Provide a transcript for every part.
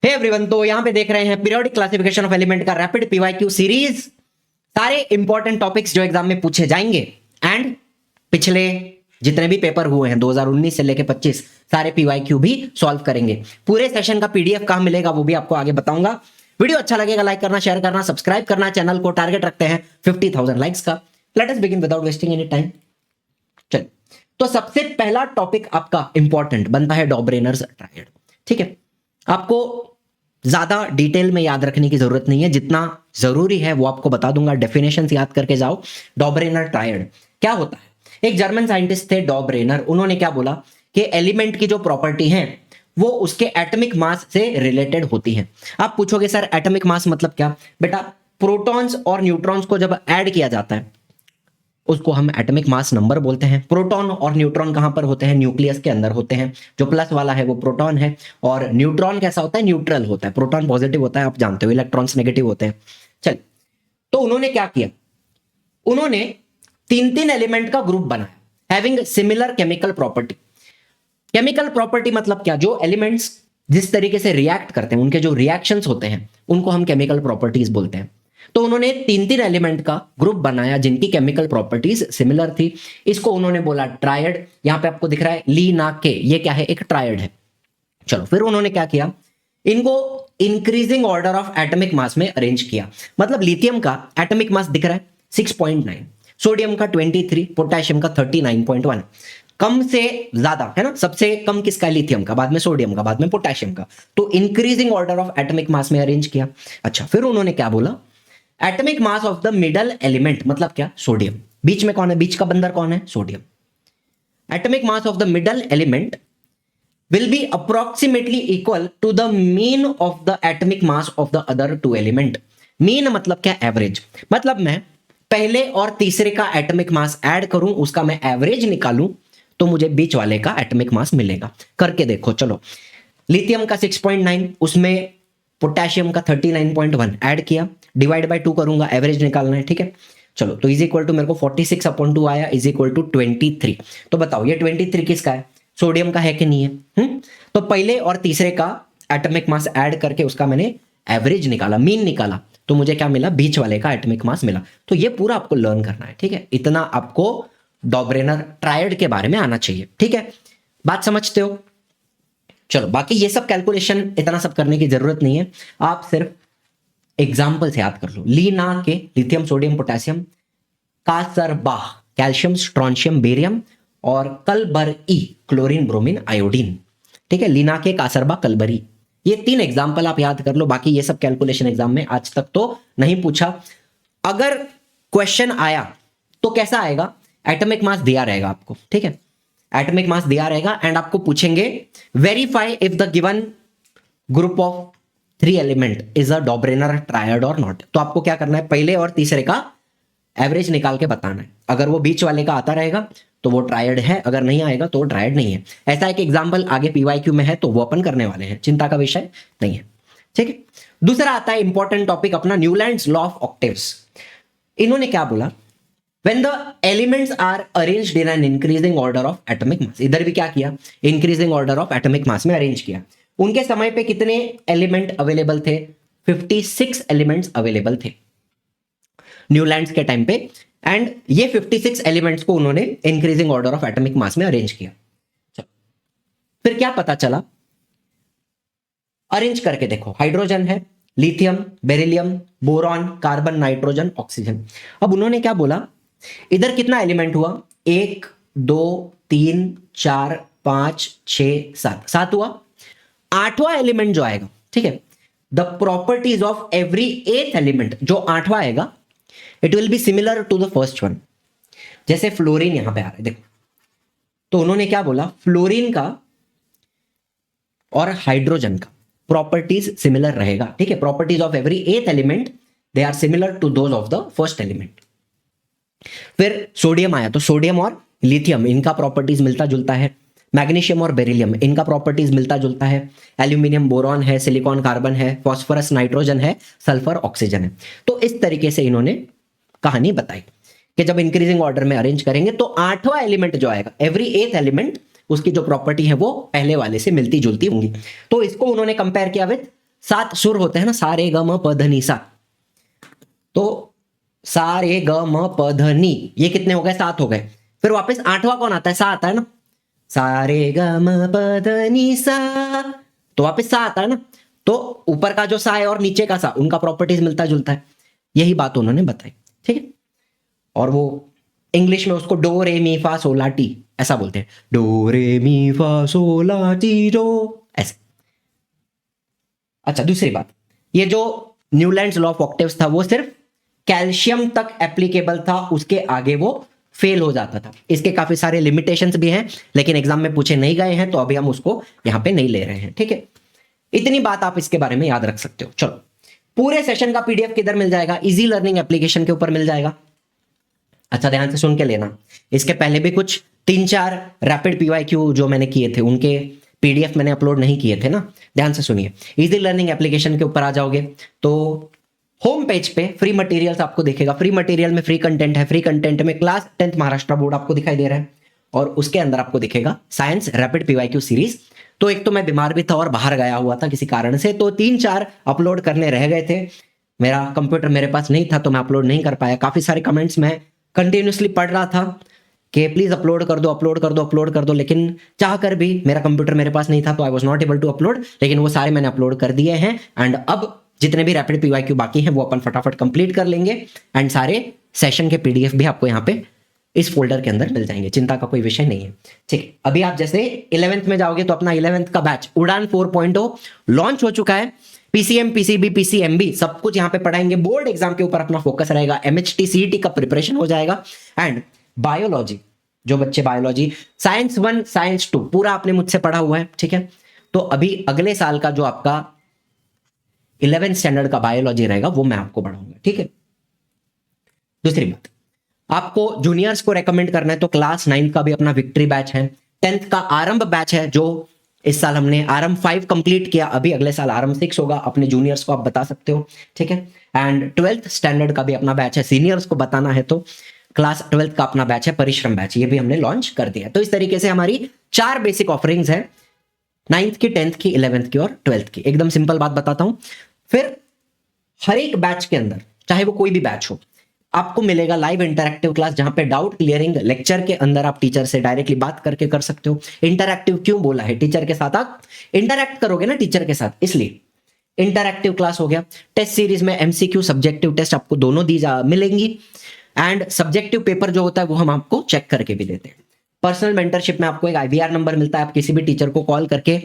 Hey everyone, तो यहां पे देख रहे हैं पीरियोडिक क्लासिफिकेशन ऑफ एलिमेंट का रैपिड पीवाईक्यू सीरीज। सारे इंपॉर्टेंट टॉपिक्स जो एग्जाम में पूछे जाएंगे एंड पिछले जितने भी पेपर हुए हैं 2019 से लेके 25 सारे पीवाईक्यू भी सॉल्व करेंगे। पूरे सेशन का पीडीएफ कहां मिलेगा वो भी आपको आगे बताऊंगा। वीडियो अच्छा लगेगा लाइक करना, शेयर करना, सब्सक्राइब करना। चैनल को टारगेट रखते हैं 50,000 लाइक्स का। Let us begin without wasting any time. चलिए, तो सबसे पहला टॉपिक आपका इंपॉर्टेंट बनता है डॉबरेनर्स ट्रायड। ठीक है, आपको ज्यादा डिटेल में याद रखने की जरूरत नहीं है, जितना जरूरी है वो आपको बता दूंगा। डेफिनेशंस याद करके जाओ। डॉबरेनर ट्रायड क्या होता है? एक जर्मन साइंटिस्ट थे डॉबरेनर, उन्होंने क्या बोला कि एलिमेंट की जो प्रॉपर्टी है वो उसके एटॉमिक मास से रिलेटेड होती है। आप पूछोगे सर एटॉमिक मास मतलब क्या? बेटा, प्रोटॉन्स और न्यूट्रॉन्स को जब ऐड किया जाता है उसको हम एटॉमिक मास नंबर बोलते हैं। प्रोटॉन और न्यूट्रॉन कहां पर होते हैं? न्यूक्लियस के अंदर होते हैं। जो प्लस वाला है वो प्रोटॉन है और न्यूट्रॉन कैसा होता है? न्यूट्रल होता है। प्रोटॉन पॉजिटिव होता है, आप जानते हो, इलेक्ट्रॉन्स नेगेटिव होते हैं। चल, तो उन्होंने क्या किया? उन्होंने तीन एलिमेंट का ग्रुप बनाया having similar chemical property. Chemical property मतलब क्या? जो एलिमेंट्स जिस तरीके से रिएक्ट करते हैं, उनके जो रिएक्शंस होते हैं उनको हम केमिकल प्रॉपर्टीज बोलते हैं। तो उन्होंने तीन एलिमेंट का ग्रुप बनाया जिनकी केमिकल प्रॉपर्टीज सिमिलर थी। इसको उन्होंने बोला ट्रायड। यहां पे आपको दिख रहा है ली ना के, ये क्या है? एक ट्रायड है। चलो, फिर उन्होंने क्या किया? इनको इंक्रीजिंग ऑर्डर ऑफ एटॉमिक मास में अरेंज किया। मतलब लिथियम का एटॉमिक मास दिख रहा है 6.9, सोडियम का 23, पोटेशियम का 39.1। कम से ज्यादा है ना? सबसे कम किसका? लिथियम का, बाद में सोडियम का, बाद में पोटेशियम का। तो इंक्रीजिंग ऑर्डर ऑफ एटॉमिक मास में अरेंज किया। अच्छा, फिर उन्होंने क्या बोला? Atomic mass of the middle element मतलब क्या? सोडियम। बीच में कौन है? बीच का बंदर कौन है? Sodium. Atomic mass of the middle element will be approximately equal to the mean of the atomic mass of the other two element। mean मतलब क्या? एवरेज। मतलब मैं पहले और तीसरे का एटॉमिक मास ऐड करूं, उसका मैं एवरेज निकालूं तो मुझे बीच वाले का एटॉमिक मास मिलेगा। करके देखो। चलो, लिथियम का 6.9, उसमें पोटेशियम का 39.1 ऐड किया, डिवाइड बाय 2 करूंगा, एवरेज निकालना है। ठीक है, चलो, तो इज इक्वल टू मेरे को 46/2 आया, इज इक्वल टू 23। तो बताओ ये 23 किसका है? सोडियम का है कि नहीं है? तो पहले और तीसरे का एटॉमिक मास ऐड करके उसका मैंने एवरेज निकाला, मीन निकाला, तो मुझे क्या मिला? बीच वाले का एटॉमिक मास मिला। तो ये पूरा आपको लर्न करना है। ठीक है, इतना आपको डॉबरेनर ट्रायड के बारे में आना चाहिए। ठीक है, बात समझते हो? चलो, बाकी ये सब कैलकुलेशन इतना सब करने की जरूरत नहीं है, आप सिर्फ एग्जाम्पल से याद कर लो। ली ना के लिथियम, सोडियम, पोटेशियम, कासरबाह कैल्शियम, स्ट्रोंशियम, बेरियम, और कलबर ई क्लोरीन, ब्रोमीन, आयोडीन। ठीक है, लीना के, कासरबा, कलबरी, ये 3 एग्जाम्पल आप याद कर लो। बाकी ये सब कैलकुलेशन एग्जाम में आज तक तो नहीं पूछा। अगर क्वेश्चन आया तो कैसा आएगा? एटॉमिक मास दिया रहेगा आपको। ठीक है, एटॉमिक मास दिया रहेगा एंड आपको पूछेंगे verify if the given group of 3 element is a Dobereiner triad or not. तो आपको क्या करना है? पहले और तीसरे का एवरेज निकाल के बताना है। अगर वो बीच वाले का आता रहेगा तो वो ट्रायड है, अगर नहीं आएगा तो वो ट्रायड नहीं है। ऐसा एक एग्जांपल आगे पीवाईक्यू में है तो वो अपन करने वाले हैं, चिंता का विषय नहीं है। ठीक है, दूसरा आता है इंपॉर्टेंट टॉपिक अपना, न्यूलैंड्स लॉ ऑफ ऑक्टेव्स। इन्होंने क्या बोला? When the elements are arranged in an increasing order of atomic mass, इधर भी क्या किया? इंक्रीजिंग ऑर्डर ऑफ एटॉमिक मास में अरेंज किया। उनके समय पे कितने एलिमेंट अवेलेबल थे? 56 एलिमेंट्स अवेलेबल थे न्यूलैंड्स के टाइम पे। एंड ये 56 एलिमेंट्स को उन्होंने इंक्रीजिंग ऑर्डर ऑफ एटॉमिक मास में अरेंज किया। चलो, फिर क्या पता चला? अरेंज करके देखो, हाइड्रोजन है, lithium, beryllium, boron, carbon, nitrogen, oxygen. अब उन्होंने क्या बोला? इधर कितना एलिमेंट हुआ? 1 2 3 4 5 6 7, 7 हुआ। 8वां एलिमेंट जो आएगा, ठीक है, the properties of every 8th element, जो 8वां आएगा, it will be similar to the first one. जैसे फ्लोरीन यहां पे आ रहा है, देखो, तो उन्होंने क्या बोला? फ्लोरीन का और हाइड्रोजन का प्रॉपर्टीज सिमिलर रहेगा। ठीक है, properties of every 8th element they are similar to those of the first element. फिर सोडियम आया, तो सोडियम और लिथियम इनका प्रॉपर्टीज मिलता जुलता है। मैग्नीशियम और बेरिलियम इनका प्रॉपर्टीज मिलता जुलता है। एल्यूमिनियम बोरॉन है, सिलिकॉन कार्बन है, फॉस्फोरस नाइट्रोजन है, सल्फर ऑक्सीजन है। तो इस तरीके से इन्होंने कहानी बताई कि जब इंक्रीजिंग ऑर्डर में अरेंज करेंगे तो 8वां एलिमेंट जो आएगा, एवरी 8th एलिमेंट, उसकी जो प्रॉपर्टी है वो पहले वाले से मिलती जुलती होंगी। तो इसको उन्होंने कंपेयर किया विद 7 सुर होते हैं ना, सा रे ग म प ध नि सा, तो सा रे ग म प ध नि, ये कितने हो गए? 7 हो गए। फिर वापस 8वां कौन आता है? सा आता है ना, सा रे ग म प ध नि सा, तो वापस सा आता है ना। तो ऊपर का जो सा है और नीचे का सा, उनका प्रॉपर्टीज मिलता जुलता है, यही बात उन्होंने बताई, ठीक है। और वो इंग्लिश में उसको डो रे मी फा सोला टी ऐसा बोलते हैं, डो रे मी फा सोला टी डो, ऐसे। अच्छा, दूसरी बात, ये जो न्यूलैंड्स लॉ ऑफ ऑक्टेव्स था वो सिर्फ कैल्शियम तक एप्लीकेबल था, उसके आगे वो फेल हो जाता था। इसके काफी सारे लिमिटेशंस भी हैं, लेकिन एग्जाम में पूछे नहीं गए हैं, तो अभी हम उसको यहां पे नहीं ले रहे हैं, ठीक है। इतनी बात आप इसके बारे में याद रख सकते हो। चलो, पूरे सेशन का पीडीएफ किधर मिल जाएगा? इजी लर्निंग एप्लीकेशन के ऊपर मिल जाएगा। अच्छा, ध्यान से सुन के लेना। इसके पहले भी कुछ 3-4 रैपिड पीवाईक्यू जो मैंने किए थे, उनके पीडीएफ मैंने अपलोड नहीं किए थे ना, ध्यान से सुनिए। इजी लर्निंग एप्लीकेशन के ऊपर आ जाओगे तो होम पेज पे फ्री मटेरियल्स आपको दिखेगा। फ्री मटेरियल में फ्री कंटेंट है। फ्री कंटेंट में क्लास 10th महाराष्ट्र बोर्ड आपको दिखाई दे रहा है, और उसके अंदर आपको दिखेगा साइंस रैपिड पीवाईक्यू सीरीज। तो एक तो मैं बीमार भी था और बाहर गया हुआ था किसी कारण से, तो 3-4 अपलोड करने रह गए थे। मेरा कंप्यूटर मेरे पास नहीं था, तो मैं अपलोड नहीं कर पाया। काफी सारे कमेंट्स मैं कंटिन्यूसली पढ़ रहा था कि प्लीज अपलोड कर दो, अपलोड कर दो, अपलोड कर दो, लेकिन चाहकर भी मेरा कंप्यूटर मेरे पास नहीं था, तो I was not able to upload. लेकिन वो सारे मैंने अपलोड कर दिए हैं, एंड अब जितने भी रैपिड पीवाईक्यू बाकी हैं वो अपन फटाफट कंप्लीट कर लेंगे, एंड सारे सेशन के पीडीएफ भी आपको यहाँ पे इस फोल्डर के अंदर मिल जाएंगे। चिंता का कोई विषय नहीं है, ठीक है। अभी आप जैसे 11th में जाओगे तो अपना 11th का बैच उड़ान 4.0 लॉन्च हो चुका है। पीसीएम, पीसीबी, पीसीएमबी सब कुछ यहाँ पे पढ़ाएंगे। बोर्ड एग्जाम के ऊपर अपना फोकस रहेगा। एमएचटी, सीईटी का प्रिपरेशन हो जाएगा। एंड बायोलॉजी, जो बच्चे बायोलॉजी साइंस 1, साइंस 2 पूरा आपने मुझसे पढ़ा हुआ है, ठीक है। तो अभी अगले साल का जो आपका 11th स्टैंडर्ड का बायोलॉजी रहेगा वो मैं आपको पढ़ाऊंगा, ठीक है। दूसरी बात, आपको जूनियर्स को रेकमेंड करना है तो क्लास 9 का भी अपना विक्ट्री बैच है। 10th का आरंभ बैच है, जो इस साल हमने आरंभ 5 कंप्लीट किया, अभी अगले साल आरंभ 6 होगा। अपने जूनियर्स को आप बता सकते हो, ठीक है। एंड 12th स्टैंडर्ड का भी अपना बैच है। सीनियर्स को बताना है तो क्लास 12th का अपना बैच है परिश्रम बैच, ये भी हमने लॉन्च कर दिया। तो इस तरीके से हमारी 4 बेसिक ऑफरिंग्स है, 9th की, 10th की, 11th की और 12th की। एकदम सिंपल बात बताता हूं। फिर हर एक बैच के अंदर, चाहे वो कोई भी बैच हो, आपको मिलेगा लाइव इंटरैक्टिव क्लास, जहां पे डाउट क्लियरिंग लेक्चर के अंदर आप टीचर से डायरेक्टली बात करके कर सकते हो। इंटरैक्टिव क्यों बोला है? टीचर के साथ आप इंटरैक्ट करोगे ना टीचर के साथ, इसलिए इंटरैक्टिव क्लास हो गया। टेस्ट सीरीज में एमसीक्यू, सब्जेक्टिव टेस्ट आपको दोनों मिलेंगी। एंड सब्जेक्टिव पेपर जो होता है वो हम आपको चेक करके भी देते हैं। पर्सनल मेंटरशिप में आपको एक आईवीआर नंबर मिलता है। आप किसी भी टीचर को कॉल करके,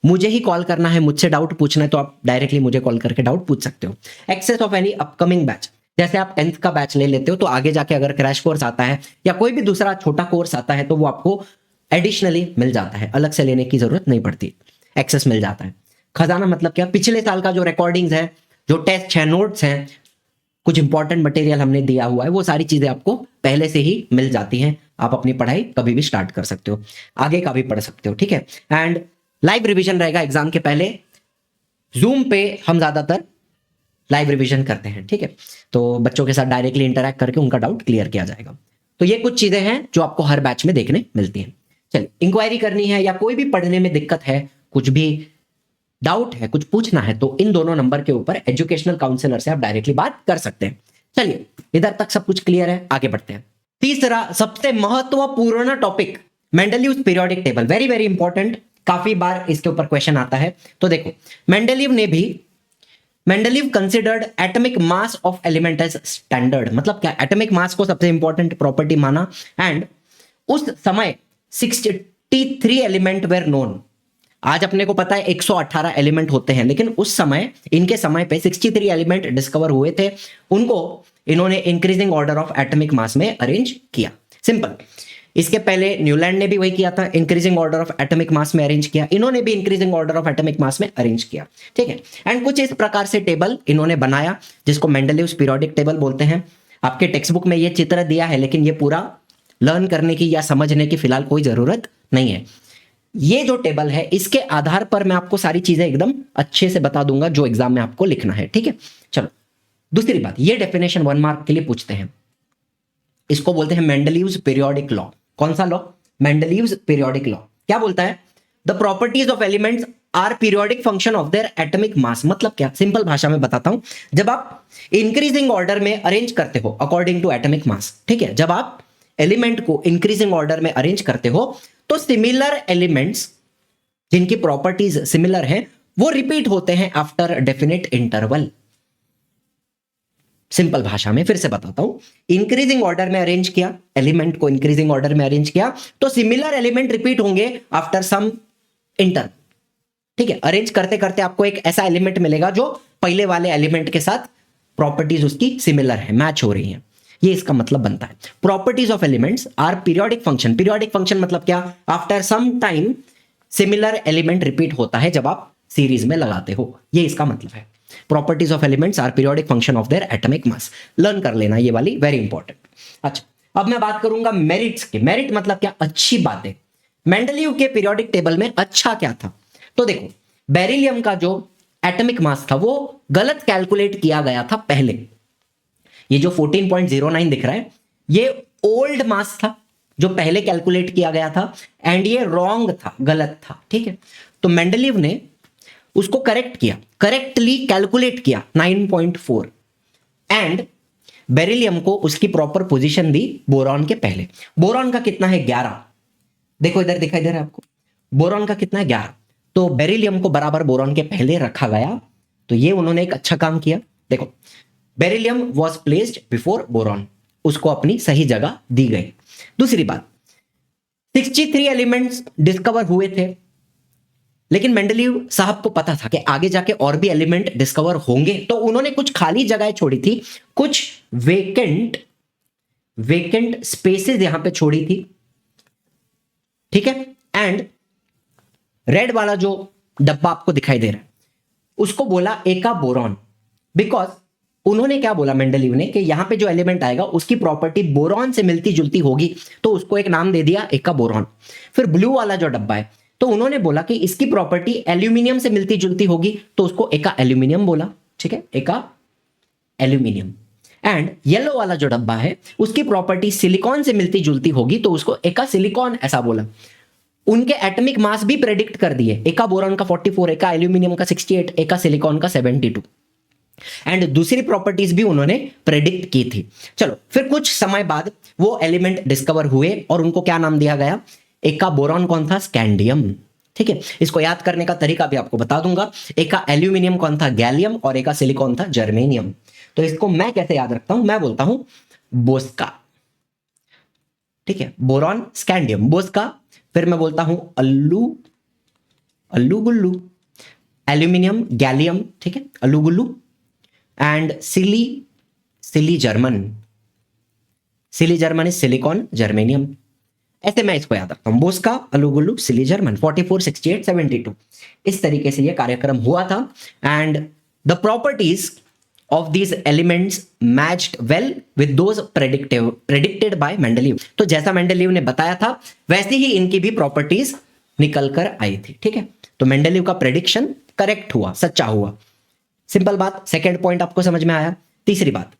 मुझे ही कॉल करना है, मुझसे डाउट पूछना है तो आप डायरेक्टली मुझे कॉल करके डाउट पूछ सकते हो। Access of any upcoming batch, जैसे आप 10th का बैच ले लेते हो तो आगे जाके अगर क्रैश कोर्स आता है या कोई भी दूसरा छोटा कोर्स आता है तो वो आपको एडिशनली मिल जाता है, अलग से लेने की जरूरत नहीं पड़ती, एक्सेस मिल जाता है। खजाना मतलब क्या? पिछले साल का जो रिकॉर्डिंग्स है, जो टेस्ट है, नोट्स हैं, कुछ इंपॉर्टेंट मटेरियल हमने दिया हुआ है, वो सारी चीजें आपको पहले से ही मिल जाती हैं। आप अपनी पढ़ाई कभी भी स्टार्ट कर सकते हो, आगे का भी पढ़ सकते हो, ठीक है। एंड लाइव रिवीजन रहेगा एग्जाम के पहले। जूम पे हम ज्यादातर लाइव रिवीजन करते हैं, ठीक है। तो बच्चों के साथ डायरेक्टली इंटरैक्ट करके उनका डाउट क्लियर किया जाएगा। तो ये कुछ चीजें हैं जो आपको हर बैच में देखने मिलती हैं। चलिए, इंक्वायरी करनी है या कोई भी पढ़ने में दिक्कत है, कुछ भी डाउट है, कुछ पूछना है, तो इन दोनों नंबर के ऊपर एजुकेशनल काउंसलर से आप डायरेक्टली बात कर सकते हैं। चलिए, इधर तक सब कुछ क्लियर है, आगे बढ़ते हैं। तीसरा सबसे महत्वपूर्ण topic, Mendeleev's periodic table. Very very important, काफी बार इसके ऊपर क्वेश्चन आता है। तो देखो, Mendeleev considered atomic mass of element as standard. मतलब क्या? एटॉमिक मास को सबसे इंपॉर्टेंट प्रॉपर्टी माना, एंड उस समय 63 एलिमेंट वेर नोन। आज अपने को पता है 118 एलिमेंट होते हैं, लेकिन उस समय, इनके समय पे 63 एलिमेंट डिस्कवर हुए थे। उनको इन्होंने इंक्रीजिंग ऑर्डर ऑफ एटॉमिक मास में अरेंज किया। सिंपल। इसके पहले न्यूलैंड ने भी वही किया था, इंक्रीजिंग ऑर्डर ऑफ एटॉमिक मास में अरेंज किया। इन्होंने भी इंक्रीजिंग ऑर्डर ऑफ एटॉमिक मास में अरेंज किया, ठीक है। एंड कुछ इस प्रकार से टेबल इन्होंने बनाया, जिसको मेंडलीव्स पीरियोडिक टेबल बोलते हैं। आपके टेक्स्ट बुक में ये चित्र दिया है, लेकिन ये पूरा लर्न करने की या समझने की फिलहाल कोई जरूरत नहीं है। ये जो टेबल है, इसके आधार पर मैं आपको सारी चीजें एकदम अच्छे से बता दूंगा जो एग्जाम में आपको लिखना है, ठीक है। चलो, दूसरी बात, ये डेफिनेशन 1 मार्क के लिए पूछते हैं। इसको बोलते हैं मेंडलीव्स पीरियोडिक लॉ। कौन सा लॉ? Mendeleev's periodic law. क्या बोलता है? The properties of elements are periodic function of their atomic mass. मतलब क्या, सिंपल भाषा में बताता हूं, जब आप इंक्रीजिंग ऑर्डर में अरेंज करते हो अकॉर्डिंग टू एटॉमिक मास, ठीक है, जब आप एलिमेंट को इंक्रीजिंग ऑर्डर में अरेंज करते हो तो सिमिलर एलिमेंट्स जिनकी प्रॉपर्टीज सिमिलर हैं वो रिपीट होते हैं आफ्टर डेफिनेट इंटरवल। सिंपल भाषा में फिर से बताता हूं, इंक्रीजिंग ऑर्डर में अरेंज किया, एलिमेंट को इंक्रीजिंग ऑर्डर में अरेंज किया तो सिमिलर एलिमेंट रिपीट होंगे आफ्टर सम इंटरवल, ठीक है। अरेंज करते करते आपको एक ऐसा एलिमेंट मिलेगा जो पहले वाले एलिमेंट के साथ प्रॉपर्टीज उसकी सिमिलर है, मैच हो रही हैं। ये इसका मतलब बनता है। Properties of elements are periodic function. Periodic function मतलब क्या, after some time similar element repeat होता है जब आप सीरीज में लगाते हो, ये इसका मतलब है। Properties of elements are periodic function of their atomic mass. Learn कर लेना ये वाली, वेरी इंपॉर्टेंट। अच्छा, अब मैं बात करूंगा मेरिट्स के। मेरिट मतलब क्या, अच्छी बातें। मेंडलीव के पीरियोडिक टेबल में अच्छा क्या था, तो देखो बेरिलियम का जो एटॉमिक मास था वो गलत कैलकुलेट किया गया था पहले। ये जो 14.09 दिख रहा है ये ओल्ड मास था जो पहले कैलकुलेट किया गया था, एंड ये रॉन्ग था, गलत था, ठीक है। तो मेंडलीव ने उसको करेक्ट किया, करेक्टली कैलकुलेट किया 9.4, एंड बेरिलियम को उसकी प्रॉपर पोजीशन दी बोरॉन के पहले। बोरॉन का कितना है, 11। देखो इधर दिखाई दे रहा है आपको, बोरॉन का कितना है, 11। तो बेरिलियम को बराबर बोरॉन के पहले रखा गया, तो ये उन्होंने एक अच्छा काम किया। देखो beryllium was placed before boron, उसको अपनी सही जगह दी गई। दूसरी बात, 63 एलिमेंट्स डिस्कवर हुए थे, लेकिन मेंडलीव साहब को पता था कि आगे जाके और भी एलिमेंट डिस्कवर होंगे, तो उन्होंने कुछ खाली जगह छोड़ी थी, कुछ वेकेंट स्पेसेस यहां पे छोड़ी थी, ठीक है। एंड रेड वाला जो डब्बा आपको दिखाई दे रहा है उसको बोला एका बोरॉन, बिकॉज उन्होंने क्या बोला मेंडलीव ने कि यहां पे जो एलिमेंट आएगा उसकी प्रॉपर्टी बोरॉन से मिलती जुलती होगी, तो उसको एक नाम दे दिया एका बोरॉन। फिर ब्लू वाला जो डब्बा है तो उन्होंने बोला कि इसकी प्रॉपर्टी एल्यूमिनियम से मिलती जुलती होगी, तो उसको एका एल्यूमिनियम बोला, ठीक है, एका एल्यूमिनियम। एंड येलो वाला जो डब्बा है उसकी प्रॉपर्टी सिलिकॉन से मिलती जुलती होगी, तो उसको एका सिलिकॉन ऐसा बोला। उनके एटॉमिक मास भी प्रेडिक्ट कर दिए, एका बोरॉन का 44, एका एल्यूमिनियम का 68, एका सिलिकॉन का 72, एंड दूसरी प्रॉपर्टीज भी उन्होंने प्रेडिक्ट की थी। चलो फिर कुछ समय बाद वो एलिमेंट डिस्कवर हुए और उनको क्या नाम दिया गया, एका बोरॉन कौन था, स्कैंडियम, ठीक है। इसको याद करने का तरीका भी आपको बता दूंगा। एका एल्यूमिनियम कौन था, गैलियम, और एका सिलिकॉन था, जर्मेनियम। तो इसको मैं कैसे याद रखता हूं, मैं बोलता हूं बोस्का, ठीक है, बोरॉन स्कैंडियम बोस्का। फिर मैं बोलता हूं अल्लू गुल्लू, एल्यूमिनियम गैलियम, ठीक है, अल्लू गुल्लू, and silly German is silicon, germanium. ऐसे मैं इसको याद रखता हूं, बोस्का, अलुगुल्लू, सिली जर्मन, 44, 68, 72। इस तरीके से ये कार्यक्रम हुआ था, and the properties of these elements matched well with those predicted by Mendeleev. तो जैसा मेंडलीव ने बताया था वैसे ही इनकी भी प्रॉपर्टीज निकल कर आई थी, ठीक है। तो मेंडलीव का प्रेडिक्शन करेक्ट हुआ, सच्चा हुआ। सिंपल बात, सेकेंड पॉइंट आपको समझ में आया। तीसरी बात,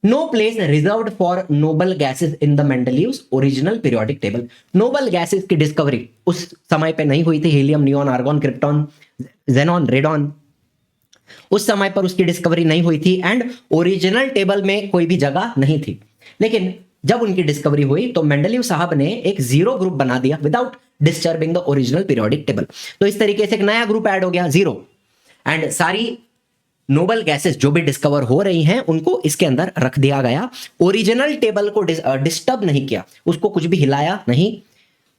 no place reserved for noble gases in the Mendeleev's original periodic table. Noble gases की डिस्कवरी उस समय पे नहीं हुई थी, helium, neon, argon, krypton, xenon, radon, उस समय पर उसकी डिस्कवरी नहीं हुई थी, एंड ओरिजिनल टेबल में कोई भी जगह नहीं थी। लेकिन जब उनकी डिस्कवरी हुई तो मेंडलीव साहब ने एक जीरो ग्रुप बना दिया without disturbing the original periodic table. तो इस तरीके से एक नया ग्रुप ऐड हो गया, जीरो, एंड सारी नोबल गैसेस जो भी डिस्कवर हो रही हैं उनको इसके अंदर रख दिया गया। ओरिजिनल टेबल को डिस्टर्ब नहीं किया, उसको कुछ भी हिलाया नहीं,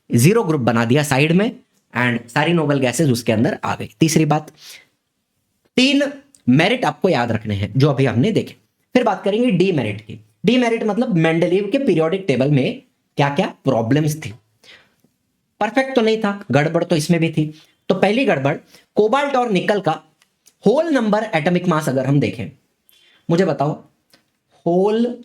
जीरो ग्रुप बना दिया साइड में, एंड सारी नोबल गैसेस उसके अंदर आ गई। तीसरी बात, 3 मेरिट आपको याद रखने हैं जो अभी हमने देखे। फिर बात करेंगे डीमेरिट की। डीमेरिट मतलब मेंडलीव के पीरियोडिक टेबल में क्या क्या प्रॉब्लम्स थी। परफेक्ट तो नहीं था, गड़बड़ तो इसमें भी थी। तो पहली गड़बड़, कोबाल्ट और निकल का होल नंबर एटॉमिक मास अगर हम देखें, मुझे बताओ whole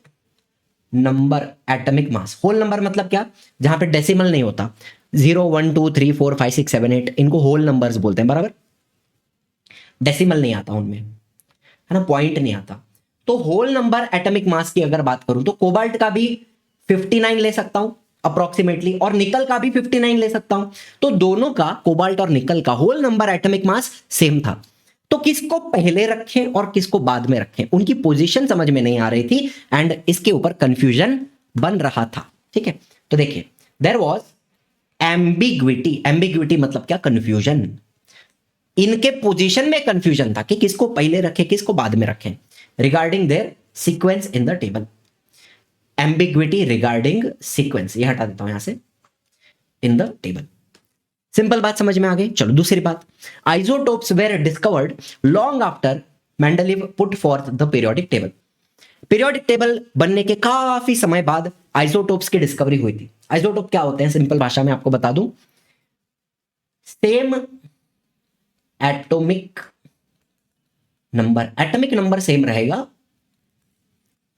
number atomic mass. Whole number मतलब क्या, जहां पे डेसिमल नहीं होता, 0 1 2 3 4 5 6 7 8, इनको होल नंबर्स बोलते हैं, बराबर। डेसिमल नहीं आता उनमें, है ना, पॉइंट नहीं आता। तो होल नंबर एटॉमिक मास की अगर बात करूं तो कोबाल्ट का भी 59 ले सकता हूं, अप्रोक्सीमेटली, और निकल का भी 59 ले सकता हूं। तो दोनों का, कोबाल्ट और निकल का whole number atomic mass same था। तो किसको पहले रखें और किसको बाद में रखें, उनकी पोजीशन समझ में नहीं आ रही थी एंड इसके ऊपर कंफ्यूजन बन रहा था। ठीक है, तो देखिए देयर वाज एम्बिग्विटी। एम्बिग्विटी मतलब क्या, कंफ्यूजन। इनके पोजीशन में कंफ्यूजन था कि किसको पहले रखें किसको बाद में रखें, regarding their sequence in the table. Ambiguity regarding sequence, ये हटा देता हूं यहां से, इन द टेबल। सिंपल बात समझ में आ गई। चलो दूसरी बात, isotopes were discovered long after Mendeleev put forth the periodic table. Periodic table बनने के काफी समय बाद आइसोटोप्स की डिस्कवरी हुई थी। आइसोटोप क्या होते हैं, सिंपल भाषा में आपको बता दूं, same atomic number, atomic number same रहेगा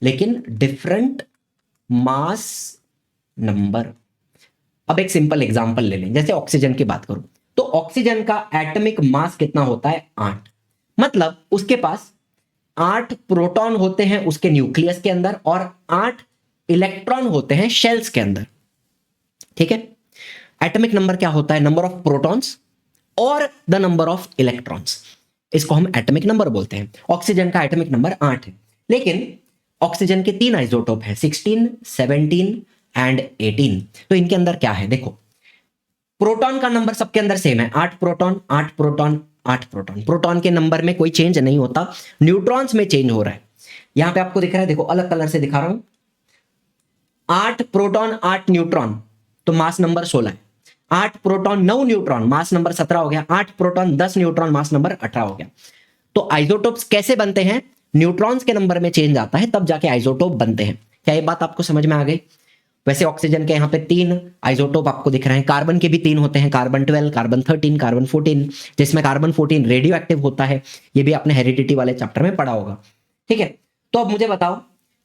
लेकिन डिफरेंट मास नंबर। अब एक सिंपल एग्जांपल ले लें, जैसे ऑक्सीजन की बात करूं तो ऑक्सीजन का एटॉमिक मास कितना होता है, 8। मतलब उसके पास 8 प्रोटॉन होते हैं उसके न्यूक्लियस के अंदर और 8 इलेक्ट्रॉन होते हैं शेल्स के अंदर। ठीक है, एटॉमिक नंबर क्या होता है, नंबर ऑफ प्रोटॉन्स और द नंबर ऑफ इलेक्ट्रॉन्स, इसको हम एटॉमिक नंबर बोलते हैं। ऑक्सीजन का एटॉमिक नंबर 8 है, लेकिन ऑक्सीजन के 3 आइसोटोप हैं, 16, 17 एंड 18। तो इनके अंदर क्या है, देखो प्रोटॉन का नंबर सबके अंदर सेम है, 8 प्रोटॉन 8 प्रोटॉन 8 प्रोटॉन। प्रोटॉन के नंबर में कोई चेंज नहीं होता, न्यूट्रॉन्स में चेंज हो रहा है। यहां पे आपको दिख रहा है, देखो अलग कलर से दिखा रहा हूं, 8 प्रोटॉन 8 न्यूट्रॉन, तो मास नंबर 16 है। 8 प्रोटॉन 9 न्यूट्रॉन, मास नंबर 17 हो गया। 8 प्रोटॉन 10 न्यूट्रॉन, मास नंबर 18 हो गया। तो आइसोटोप्स कैसे बनते हैं, न्यूट्रॉन्स के नंबर में चेंज आता है तब जाके आइसोटोप बनते हैं। क्या ये बात आपको समझ में आ गई। वैसे ऑक्सीजन के यहाँ पे 3 आइसोटोप आपको दिख रहे हैं, कार्बन के भी 3 होते हैं, कार्बन 12, कार्बन 13, कार्बन 14, जिसमें कार्बन 14 रेडियो एक्टिव होता है। ये भी आपने हेरिडिटी वाले चैप्टर में पढ़ा होगा। ठीक है, तो अब मुझे बताओ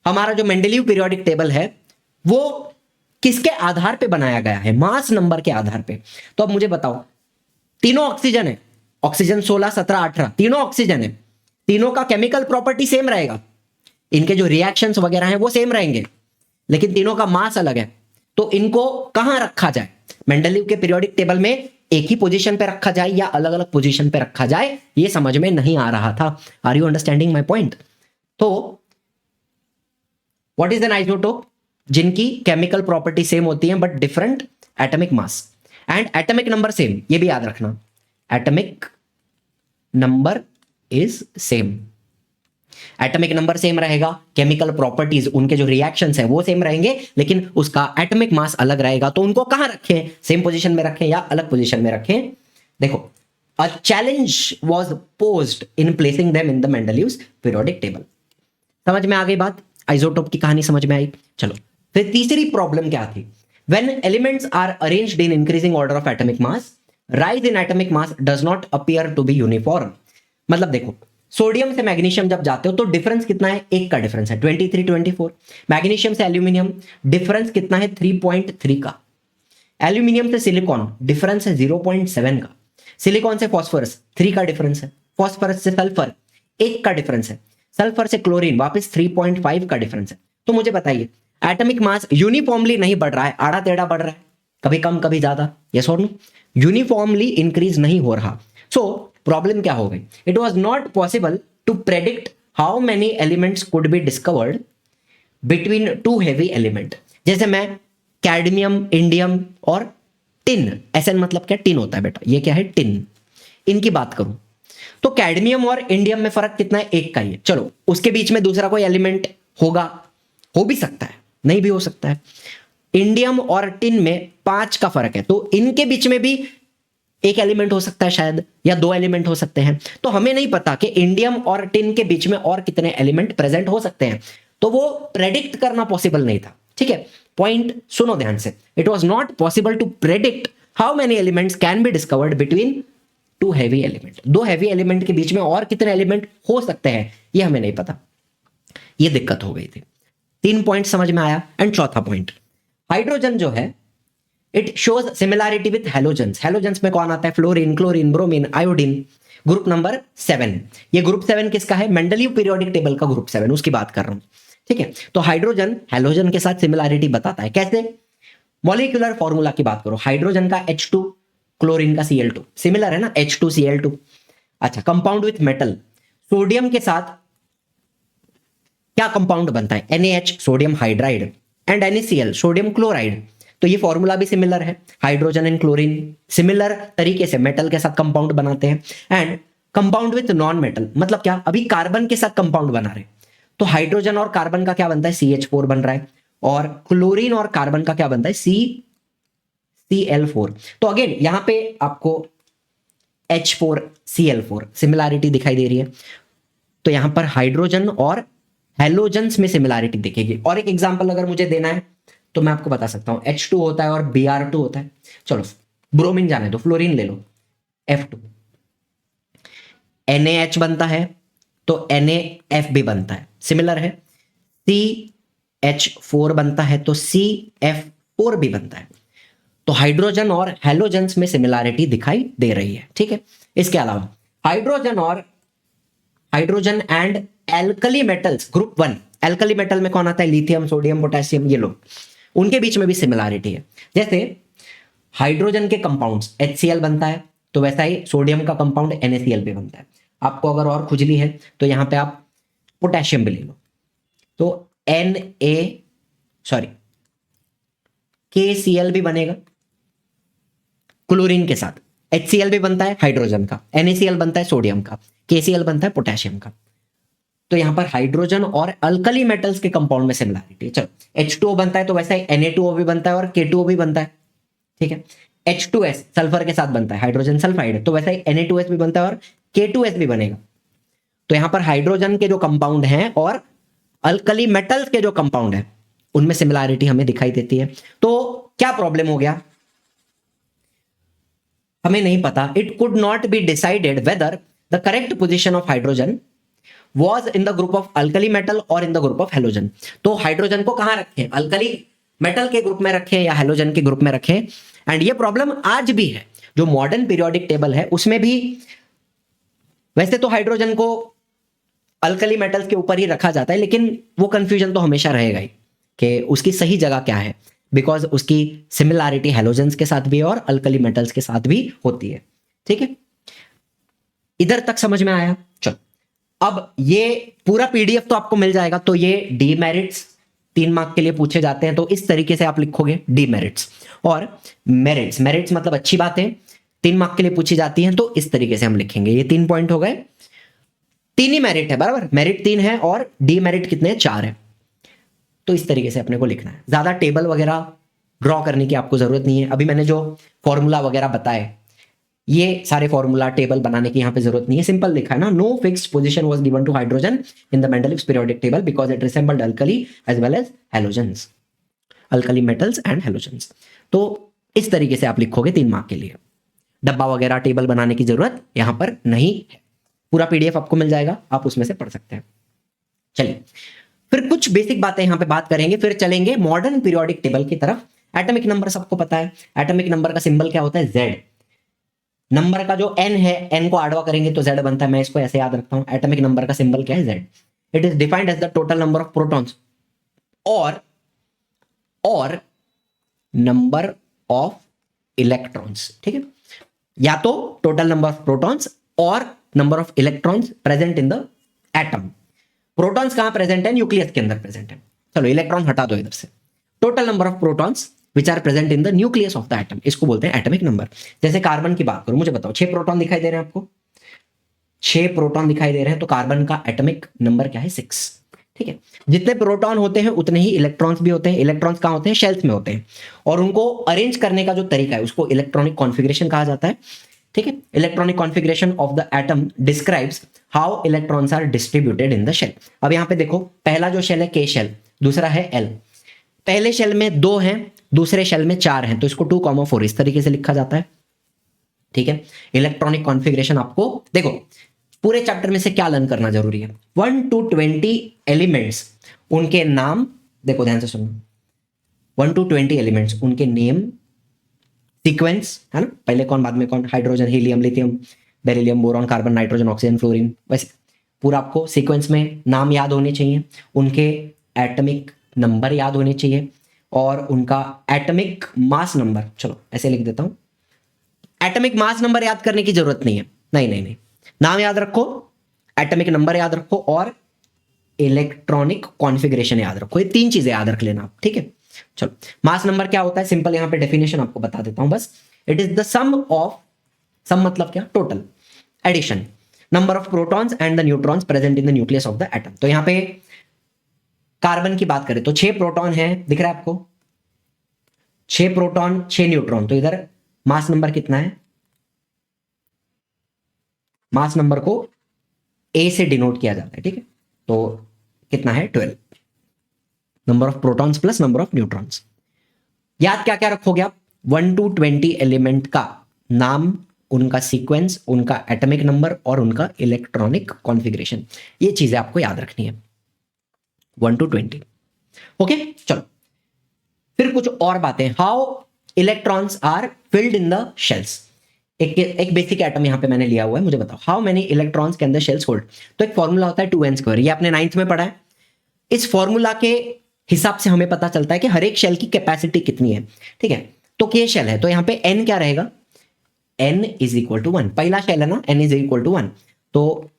हमारा जो मेंडलीव पीरियोडिक टेबल है वो किसके आधार पे बनाया गया है, मास नंबर के आधार पे। तो अब मुझे बताओ, तीनों ऑक्सीजन है, ऑक्सीजन 16, 17, 18 तीनों ऑक्सीजन है, तीनों का केमिकल प्रॉपर्टी सेम रहेगा, इनके जो रिएक्शंस वगैरह हैं वो सेम रहेंगे, लेकिन तीनों का मास अलग है। तो इनको कहां रखा जाए, मेंडलीव के पीरियोडिक टेबल में एक ही पोजीशन पे रखा जाए या अलग अलग पोजीशन पे रखा जाए, ये समझ में नहीं आ रहा था। Are you understanding my point. तो व्हाट इज एन आइसोटोप, जिनकी केमिकल प्रॉपर्टी सेम होती है but different atomic mass and atomic number same. ये भी याद रखना, atomic number is same, atomic number same रहेगा, केमिकल प्रॉपर्टीज उनके जो रिएक्शंस हैं वो सेम रहेंगे, लेकिन उसका एटॉमिक मास अलग रहेगा। तो उनको कहां रखें, सेम पोजीशन में रखें या अलग पोजीशन में रखें। देखो, a challenge was posed in placing them in the Mendeleev's periodic table. समझ में आ गई बात, आइसोटोप की कहानी समझ में आई। चलो फिर तीसरी प्रॉब्लम क्या थी, when elements are arranged in increasing order of atomic mass, rise in atomic mass does not appear to be uniform. मतलब देखो, सोडियम से मैग्नीशियम जब जाते हो तो डिफरेंस कितना है, 1 का डिफरेंस है, 23, 24। मैग्नीशियम से एल्यूमिनियम डिफरेंस कितना है, 3.3 का। एल्यूमिनियम से सिलिकॉन डिफरेंस है 0.7 का। सिलिकॉन से फॉस्फोरस 3 का डिफरेंस है। फॉस्फोरस से सल्फर 1 का डिफरेंस है। सल्फर से क्लोरीन वापस 3.5 का डिफरेंस है। तो मुझे बताइए, एटॉमिक मास यूनिफॉर्मली नहीं बढ़ रहा है, आड़ा टेढ़ा बढ़ रहा है, कभी कम कभी ज्यादा, यस और नो, यूनिफॉर्मली इंक्रीज नहीं हो रहा। सो प्रॉब्लम क्या हो गई, it was not possible to predict how many elements could be discovered between 2 heavy element. जैसे मैं कैडमियम, इंडियम और टिन, एसएन मतलब क्या, टिन होता है बेटा, ये क्या है, टिन, इनकी बात करूं तो कैडमियम और इंडियम में फर्क कितना है, 1 का ही है। चलो उसके बीच में दूसरा कोई एलिमेंट होगा, हो भी सकता है, नहीं भी हो सकता है। इंडियम और टिन में 5 का फर्क है, तो इनके बीच में भी एक एलिमेंट हो सकता है शायद, या 2 एलिमेंट हो सकते हैं। तो हमें नहीं पता कि इंडियम और टिन के बीच में और कितने एलिमेंट प्रेजेंट हो सकते हैं, तो वो प्रेडिक्ट करना पॉसिबल नहीं था। ठीक है, पॉइंट सुनो ध्यान से, it was not possible to predict how many elements can be discovered between 2 heavy element. 2 heavy element के बीच में और कितने एलिमेंट हो सकते हैं ये हमें नहीं पता, ये दिक्कत हो गई थी। 3 पॉइंट समझ में आया। एंड चौथा पॉइंट, हाइड्रोजन जो है it shows similarity with halogens. Halogens में कौन आता है, fluorine, chlorine, bromine, iodine. Group number 7, ये ग्रुप 7 किसका है, मेंडलीव पीरियोडिक टेबल का ग्रुप 7, उसकी बात कर रहा हूं। ठीक है, तो हाइड्रोजन हैलोजन के साथ सिमिलैरिटी बताता है, कैसे, मॉलिक्यूलर फॉर्मूला की बात करो, हाइड्रोजन का H2, क्लोरीन का Cl2, सिमिलर है ना, H2Cl2। अच्छा, कंपाउंड विथ मेटल, सोडियम के साथ क्या कंपाउंड बनता है, NaH sodium hydride and NaCl sodium chloride. तो ये फॉर्मूला भी सिमिलर है, हाइड्रोजन एंड क्लोरीन सिमिलर तरीके से मेटल के साथ कंपाउंड बनाते हैं। And compound with non metal मतलब क्या, अभी कार्बन के साथ कंपाउंड बना रहे, तो हाइड्रोजन और कार्बन का क्या बनता है, CH4 बन रहा है, और क्लोरीन और कार्बन का क्या बनता है, CCl4। तो अगेन यहां पे आपको H4Cl4 सिमिलैरिटी दिखाई दे रही है, तो यहां पर हाइड्रोजन और हेलोजेंस में सिमिलैरिटी दिखेगी। और एक एग्जांपल अगर मुझे देना है तो मैं आपको बता सकता हूं, H2 होता है और Br2 होता है। चलो ब्रोमीन जाने दो, फ्लोरीन ले लो, F2, NaH बनता है तो NaF भी बनता है, सिमिलर है। CH4 बनता है तो CF4 भी बनता है। तो हाइड्रोजन और हेलोजेंस में सिमिलैरिटी दिखाई दे रही है, ठीक है। इसके अलावा hydrogen and alkali metals group 1, alkali metal में कौन आता है, लिथियम, सोडियम, पोटेशियम, ये लोग, उनके बीच में भी सिमिलैरिटी है। जैसे हाइड्रोजन के कंपाउंड्स HCl बनता है, तो वैसा ही सोडियम का कंपाउंड NaCl भी बनता है। आपको अगर और खुजली है तो यहां पे आप पोटेशियम भी ले लो, तो KCl भी बनेगा क्लोरीन के साथ, HCl भी बनता है हाइड्रोजन का, NaCl बनता है सोडियम का, KCl बनता है पोटेशियम का। तो यहां पर हाइड्रोजन और अल्कली मेटल्स के कंपाउंड में सिमिलैरिटी है। चलो H2O बनता है तो वैसा ही Na2O भी बनता है और K2O भी बनता है, ठीक है। H2S सल्फर के साथ बनता है, हाइड्रोजन सल्फाइड, तो वैसा ही Na2S भी बनता है और K2S भी बनेगा। तो यहां पर हाइड्रोजन के जो कंपाउंड हैं और अल्कली मेटल्स के जो कंपाउंड है उनमें सिमिलैरिटी हमें दिखाई देती है। तो क्या प्रॉब्लम हो गया, हमें नहीं पता, it could not be decided whether the correct position of hydrogen was in the group of alkali metal or in the group of halogen। तो हाइड्रोजन को कहां रखें, अल्कली मेटल के ग्रुप में रखें या हेलोजन के ग्रुप में रखें। एंड ये प्रॉब्लम आज भी है, जो मॉडर्न पीरियोडिक टेबल है उसमें भी वैसे तो हाइड्रोजन को अल्कली मेटल्स के ऊपर ही रखा जाता है, लेकिन वो कंफ्यूजन तो हमेशा रहेगा ही कि उसकी सही जगह क्या है, बिकॉज उसकी सिमिलैरिटी हेलोजेंस के साथ भी और अल्कली मेटल्स के साथ भी होती है, ठीक है। इधर तक समझ में आया। चलो अब ये पूरा PDF तो आपको मिल जाएगा, तो ये डीमेरिट्स 3 मार्क के लिए पूछे जाते हैं, तो इस तरीके से आप लिखोगे डीमेरिट्स, और मेरिट्स, मेरिट्स मतलब अच्छी बातें 3 मार्क के लिए पूछी जाती हैं, तो इस तरीके से हम लिखेंगे। ये 3 पॉइंट हो गए, 3 ही मेरिट है, बराबर, मेरिट 3 है और डीमेरिट कितने, 4 है। तो इस तरीके से अपने को लिखना है, ज्यादा टेबल वगैरह ड्रॉ करने की आपको जरूरत नहीं है। अभी मैंने जो फॉर्मूला वगैरह बताए, ये सारे फॉर्मूला टेबल बनाने की यहां पे जरूरत नहीं है, सिंपल लिखा है ना, no fixed position was given to hydrogen in the Mendeleev's periodic table because it resembled alkali as well as halogens, alkali metals and halogens. तो इस तरीके से आप लिखोगे 3 मार्क के लिए, डब्बा वगैरह टेबल बनाने की जरूरत यहां पर नहीं है। पूरा PDF आपको मिल जाएगा, आप उसमें से पढ़ सकते हैं। चलिए फिर कुछ बेसिक बातें यहां पे बात करेंगे, फिर चलेंगे मॉडर्न पीरियोडिक टेबल की तरफ। एटॉमिक नंबर सबको पता है, एटॉमिक नंबर का सिंबल क्या होता है, Z। नंबर का जो n है, n को आडवा करेंगे तो Z बनता है, मैं इसको ऐसे याद रखता हूं। एटॉमिक नंबर का सिंबल क्या है, Z। It is defined as the total number of protons और नंबर ऑफ इलेक्ट्रॉन्स, ठीक है, या तो टोटल नंबर ऑफ प्रोटॉन्स और number of electrons present in the atom. Protons कहां प्रेजेंट है, न्यूक्लियस के अंदर प्रेजेंट है। चलो इलेक्ट्रॉन हटा दो इधर से, total number of protons which are present in the nucleus of the atom, इसको बोलते हैं एटॉमिक नंबर। जैसे कार्बन की बात करूं, मुझे बताओ 6 प्रोटॉन दिखाई दे रहे हैं आपको, 6 प्रोटॉन दिखाई दे रहे हैं, तो कार्बन का एटॉमिक नंबर क्या है, 6, ठीक है। जितने प्रोटॉन होते हैं उतने ही इलेक्ट्रॉन्स भी होते हैं। इलेक्ट्रॉन्स कहां होते हैं, शेल्स में होते हैं, और उनको अरेंज करने का जो तरीका है उसको इलेक्ट्रॉनिक कॉन्फ़िगरेशन कहा जाता है, ठीक है। Electronic configuration of the atom describes how electrons are distributed in the shell. अब यहां पे देखो, पहला जो शेल है K शेल, दूसरा है L। पहले शेल में 2 हैं, दूसरे शेल में 4 हैं, तो इसको 2,4 इस तरीके से लिखा जाता है, ठीक है। इलेक्ट्रॉनिक कॉन्फ़िगरेशन आपको देखो पूरे चैप्टर में से क्या लर्न करना जरूरी है, 1 to 20 एलिमेंट्स, उनके नाम देखो ध्यान से सुनो, 1 to 20 एलिमेंट्स, उनके नेम, सीक्वेंस है ना, पहले कौन बाद में कौन, hydrogen, helium, lithium, beryllium, boron, carbon, nitrogen, oxygen, fluorine, वैसे पूरा आपको सीक्वेंस में नाम याद होने चाहिए, उनके एटॉमिक नंबर याद होने चाहिए, और उनका एटॉमिक मास नंबर, चलो ऐसे लिख देता हूं, एटॉमिक मास नंबर याद करने की जरूरत नहीं है, नहीं नहीं नहीं, नाम याद रखो, एटॉमिक नंबर याद रखो और इलेक्ट्रॉनिक कॉन्फ़िगरेशन याद रखो, ये 3 चीजें याद रख लेना आप, ठीक है। चलो मास नंबर क्या होता है, सिंपल यहां पे डेफिनेशन आपको बता देता हूं बस, it is the sum of, sum मतलब क्या, total, addition, number of protons and the neutrons present in the nucleus of the atom. तो यहां पे कार्बन की बात करें तो 6 प्रोटॉन है, दिख रहा है आपको, 6 प्रोटॉन 6 न्यूट्रॉन, तो इधर मास नंबर कितना है, मास नंबर को ए से डिनोट किया जाता है, ठीक है। तो कितना है 12, number of protons plus number of neutrons. याद क्या क्या रखोगे आप, 1 to 20 एलिमेंट का नाम, उनका सीक्वेंस, उनका एटॉमिक नंबर और उनका इलेक्ट्रॉनिक कॉन्फ़िगरेशन, ये चीजें आपको याद रखनी है 1 to 20। ओके चलो फिर कुछ और बातें, how electrons are filled in the shells. एक बेसिक एटम यहां पे मैंने लिया हुआ है, मुझे बताओ how many electrons can the shells hold. तो एक फॉर्मूला होता है 2n², ये आपने 9th में पढ़ा है। इस फॉर्मूला के हिसाब से हमें पता चलता है कि हर एक शेल की कैपेसिटी कितनी है, ठीक है। तो के शेल है तो यहां पे n क्या रहेगा, n इज इक्वल टू 1, पहला शेल है ना, n इज इक्वल टू 1, तो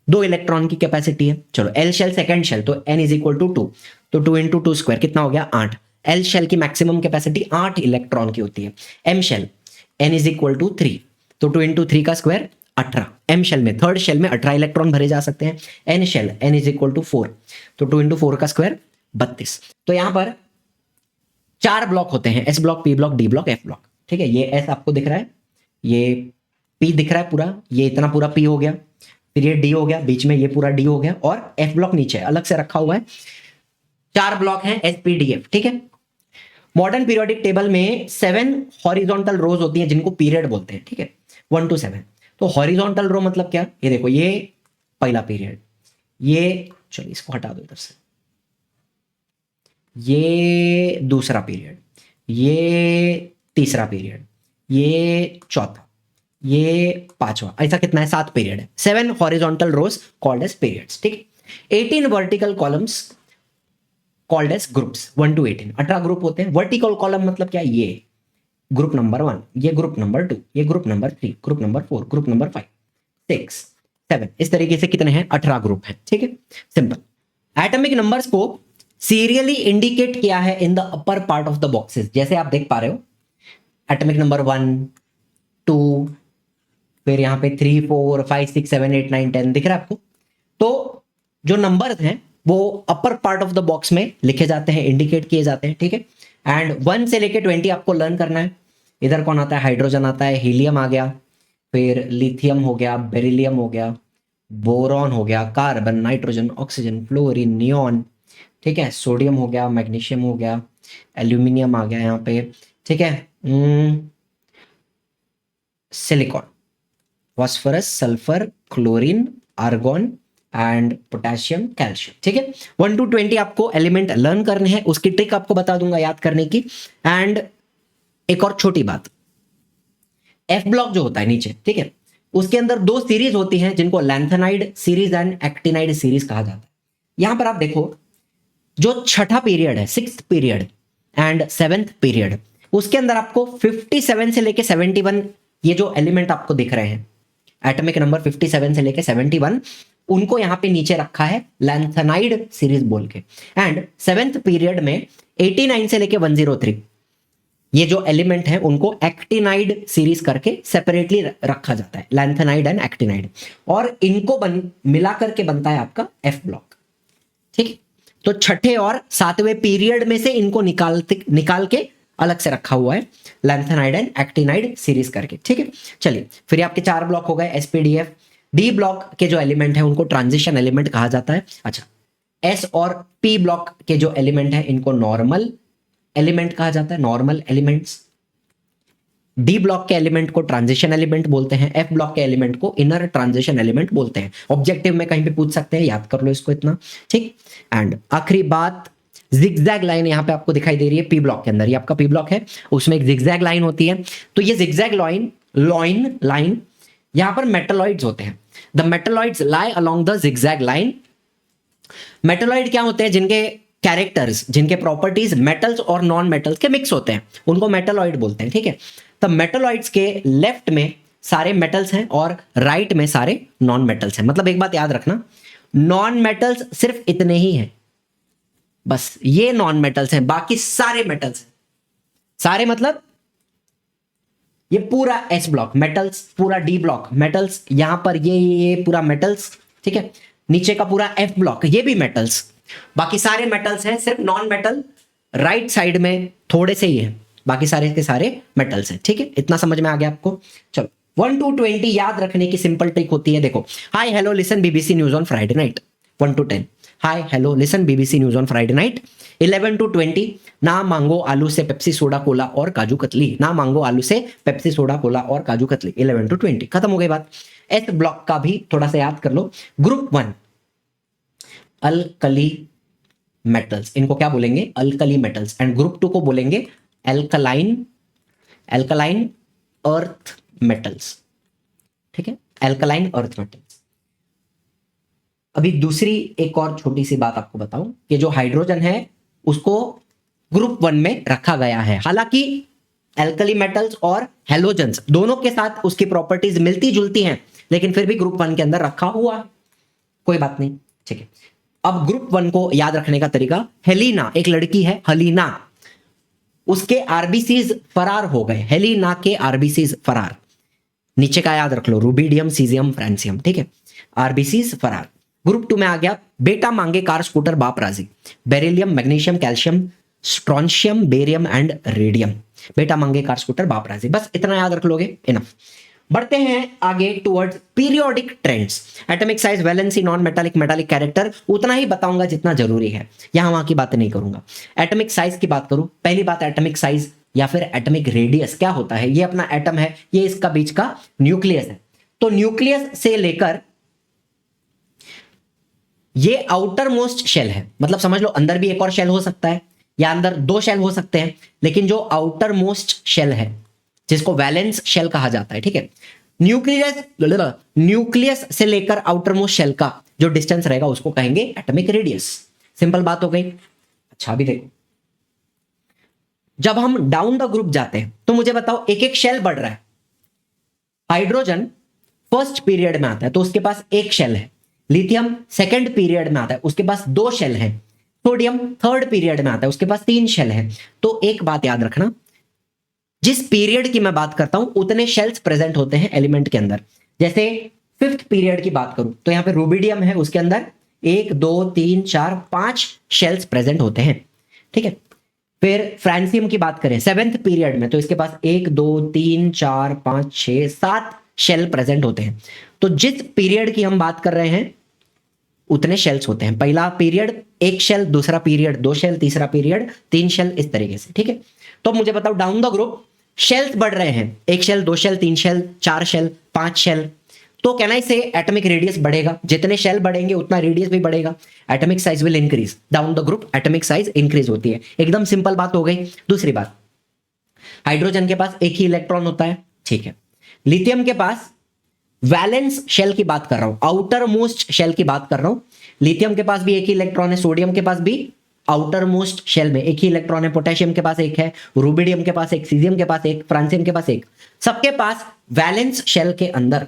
2 इलेक्ट्रॉन की कैपेसिटी है। चलो एल शेल सेकंड शेल, तो n इज इक्वल टू 2, तो 2 × 2² कितना हो गया 8। एल शेल की मैक्सिमम कैपेसिटी 8 इलेक्ट्रॉन की होती है। M shell n is equal to 3, तो 2 × 3 का स्क्वायर 18। एम शेल में, थर्ड शेल में 18 इलेक्ट्रॉन भरे जा सकते हैं। N shell n is equal to 4, तो 2 × 4 का स्क्वायर 32। तो यहां पर 4 ब्लॉक होते हैं, S block, P block, d block, f block, ठीक है। ये एस आपको दिख रहा है, ये पी दिख रहा है पूरा, ये इतना पूरा पी हो गया, फिर ये डी हो गया, बीच में ये पूरा डी हो गया, और एफ ब्लॉक नीचे अलग से रखा हुआ है। 4 ब्लॉक हैं एस पी डी एफ, ठीक है। मॉडर्न पीरियोडिक टेबल में 7 हॉरिजॉन्टल रोज होती हैं जिनको पीरियड बोलते हैं, ठीक है, 1 to 7। तो हॉरिजॉन्टल रो मतलब क्या, ये देखो, ये पहला पीरियड, ये चलो इसको हटा दो इधर से, ये दूसरा पीरियड, ये तीसरा पीरियड, ये चौथा, ये पांचवा, ऐसा कितना है 7 पीरियड है। 7 हॉरिजॉन्टल रोज कॉल्ड एज पीरियड्स, ठीक है। 18 vertical columns called age groups, 1 to 18, 18 group होते हैं। वर्टिकल कॉलम मतलब क्या, ये ग्रुप नंबर 1, ये ग्रुप नंबर 2, ये group number 3, group number 4, group number 5, 6, 7, इस तरीके से कितने हैं 18 ग्रुप हैं, ठीक है, सिंपल। एटॉमिक नंबर्स को सीरियली इंडिकेट किया है in the upper part of the boxes, जैसे आप देख पा रहे हो, एटॉमिक नंबर 1, 2, फिर यहां पे 3, 4, 5, 6, 7, 8, 9, 10 दिख रहा है आपको। तो जो नंबर्स हैं वो upper part of the box में लिखे जाते हैं, इंडिकेट किए जाते हैं, ठीक है। एंड 1 से लेके 20 आपको लर्न करना है। इधर कौन आता है, हाइड्रोजन आता है, हीलियम आ गया, फिर लिथियम हो गया, बेरिलियम हो गया, बोरॉन हो गया, carbon, nitrogen, oxygen, fluorine, neon, ठीक है, सोडियम हो गया, मैग्नीशियम हो गया, एल्यूमिनियम आ गया यहाँ पे, ठीक है, silicon, phosphorus, sulphur, chlorine, argon and potassium, calcium, ठीक है। 1 to 20 आपको एलिमेंट लर्न करने हैं, उसकी ट्रिक आपको बता दूंगा याद करने की। एंड एक और छोटी बात, एफ ब्लॉक जो होता है नीचे, ठीक है, उसके अंदर 2 सीरीज होती हैं जिनको lanthanide series and actinide series कहा जाता है। यहां पर आप देखो, जो छठा पीरियड है, 6th period and 7th period, उसके अंदर आपको 57 से लेके 71 ये जो एलिमेंट आपको दिख रहे हैं, एटॉमिक नंबर 57 से लेके 71, उनको यहां पे नीचे रखा है लैंथेनाइड सीरीज बोल के। एंड 7th पीरियड में 89 से लेके 103 ये जो एलिमेंट है उनको एक्टिनाइड सीरीज करके सेपरेटली रखा जाता है, लैंथेनाइड एंड एक्टिनाइड, और इनको मिला करके बनता है आपका एफ ब्लॉक, ठीक। तो छठे और 7वें पीरियड में से इनको निकाल के अलग से रखा हुआ है, लैंथेनाइड एंड एक्टिनाइड सीरीज करके, ठीक है। चलिए फिर आपके 4 ब्लॉक हो गए, एसपीडीएफ। डी ब्लॉक के जो एलिमेंट है उनको ट्रांजिशन एलिमेंट कहा जाता है। अच्छा, एस और पी ब्लॉक के जो एलिमेंट है इनको नॉर्मल एलिमेंट कहा जाता है, नॉर्मल एलिमेंट्स। डी ब्लॉक के एलिमेंट को ट्रांजिशन एलिमेंट बोलते हैं, एफ ब्लॉक के एलिमेंट को इनर ट्रांजिशन एलिमेंट बोलते हैं। ऑब्जेक्टिव में कहीं पे पूछ सकते हैं, याद कर लो इसको इतना, ठीक। एंड आखिरी बात, जिगजैग लाइन यहाँ पे आपको दिखाई दे रही है पी ब्लॉक के अंदर, ये आपका पी ब्लॉक है, उसमें एक जिगजैग लाइन होती है। तो ये जिगजैग लाइन यहां पर मेटलॉइड्स होते हैं। The metalloids lie along the zigzag line. Metalloid क्या होते हैं, जिनके कैरेक्टर्स जिनके प्रॉपर्टीज मेटल्स और नॉन मेटल्स के मिक्स होते हैं उनको मेटलॉइड बोलते हैं, ठीक है। तो मेटलॉइड्स के लेफ्ट में सारे मेटल्स हैं और राइट में सारे नॉन मेटल्स हैं। मतलब एक बात याद रखना, नॉन मेटल्स सिर्फ इतने ही हैं, बस ये नॉन मेटल्स हैं, बाकी सारे मेटल्स हैं। सारे मतलब ये पूरा एस ब्लॉक मेटल्स, पूरा डी ब्लॉक मेटल्स, यहां पर ये पूरा मेटल्स, ठीक है। नीचे का पूरा एफ ब्लॉक ये भी मेटल्स, बाकी सारे मेटल्स हैं, सिर्फ नॉन मेटल राइट साइड में थोड़े से ही हैं, बाकी सारे के सारे मेटल्स हैं, ठीक है। इतना समझ में आ गया आपको। चलो 1 to 20 याद रखने की सिंपल ट्रिक होती है, देखो। हाय hello listen BBC news on Friday night 1 to 10। Hi hello listen BBC news on Friday night 11 to 20। ना मांगो आलू से पेप्सी सोडा कोला और काजू कतली, ना मांगो आलू से पेप्सी सोडा कोला और काजू कतली 11 to 20। खत्म हो गई बात। एस ब्लॉक का भी थोड़ा सा याद कर लो। ग्रुप 1 अल्कली मेटल्स, इनको क्या बोलेंगे? Alkali metals. एंड ग्रुप 2 को बोलेंगे एल्कलाइन अर्थ मेटल्स, ठीक है, एल्कलाइन अर्थ मेटल्स। अभी दूसरी एक और छोटी सी बात आपको बताऊं कि जो हाइड्रोजन है उसको ग्रुप 1 में रखा गया है। हालांकि एल्कली मेटल्स और हैलोजेंस दोनों के साथ उसकी प्रॉपर्टीज मिलती जुलती हैं, लेकिन फिर भी ग्रुप 1 के अंदर रखा हुआ है, कोई बात नहीं, ठीक है। अब ग्रुप 1 को याद रखने का तरीका, हेलिना एक लड़की है, हेलिना, उसके आरबीसीज फरार हो गए, हेलिना के आरबीसीज फरार। नीचे का याद रख लो, रूबिडियम सीजियम फ्रांसियम, ठीक है, आरबीसीज फरार। ग्रुप 2 में आ गया बेटा मांगे कार स्कूटर बाप राजी, beryllium magnesium calcium strontium barium and radium, बेटा मांगे कार स्कूटर बाप राजी। बस इतना याद रख लोगे, इनफ। बढ़ते हैं आगे towards periodic trends. Atomic size, valency, non metallic, metallic character उतना ही बताऊंगा जितना जरूरी है, यहां वहां की बात नहीं करूंगा। एटॉमिक साइज की बात करूं, पहली बात एटॉमिक साइज या फिर एटॉमिक रेडियस क्या होता है। ये अपना एटम है, ये इसका बीच का न्यूक्लियस है। तो न्यूक्लियस से लेकर ये आउटर मोस्ट शेल है, मतलब समझ लो अंदर भी एक और शेल हो सकता है या अंदर 2 शेल हो सकते हैं, लेकिन जो आउटर मोस्ट शेल है जिसको वैलेंस शेल कहा जाता है, ठीक है। न्यूक्लियस से लेकर आउटर मोस्ट शेल का जो डिस्टेंस रहेगा उसको कहेंगे एटॉमिक रेडियस। सिंपल बात हो गई। अच्छा अभी देखो, जब हम डाउन द ग्रुप जाते हैं तो मुझे बताओ एक एक शेल बढ़ रहा है। हाइड्रोजन फर्स्ट पीरियड में आता है तो उसके पास 1 शेल है, लिथियम सेकंड पीरियड में आता है उसके पास 2 शेल है, सोडियम थर्ड पीरियड में आता है उसके पास 3 शेल है। तो एक बात याद रखना, जिस पीरियड की मैं बात करता हूं उतने शेल्स प्रेजेंट होते हैं एलिमेंट के अंदर। जैसे 5th पीरियड की बात करूं तो यहां पे रूबिडियम है, उसके अंदर 1 2 3 4 5 शेल्स प्रेजेंट होते हैं, ठीक है। फिर फ्रांसियम की बात करें 7th पीरियड में तो इसके पास 1 2 3 4 5 6 7 शेल प्रेजेंट होते हैं। तो जिस पीरियड की हम बात कर रहे हैं उतने शेल्स होते हैं। पहला पीरियड 1 शेल, दूसरा पीरियड 2 शेल, तीसरा पीरियड 3 शेल, इस तरीके से, ठीक है। तो मुझे बताओ डाउन द ग्रुप शेल्स बढ़ रहे हैं, 1 shell 2 shell 3 shell 4 shell 5 shell, तो कहना से एटॉमिक रेडियस बढ़ेगा। जितने शेल बढ़ेंगे उतना रेडियस भी बढ़ेगा, atomic size will increase. Down the group atomic size increase होती है, एकदम सिंपल बात हो गई। दूसरी बात, हाइड्रोजन के पास 1 ही इलेक्ट्रॉन होता है, ठीक है। लिथियम के पास वैलेंस शेल की बात कर रहा हूं, आउटर मोस्ट शेल की बात कर रहा हूं। लिथियम के पास भी 1 ही इलेक्ट्रॉन है, सोडियम के पास भी आउटर मोस्ट शेल में 1 ही इलेक्ट्रॉन है, पोटेशियम के पास 1 है, रूबिडियम के पास 1, सीजियम के पास 1, फ्रांसियम के पास 1। सबके पास वैलेंस शेल के अंदर,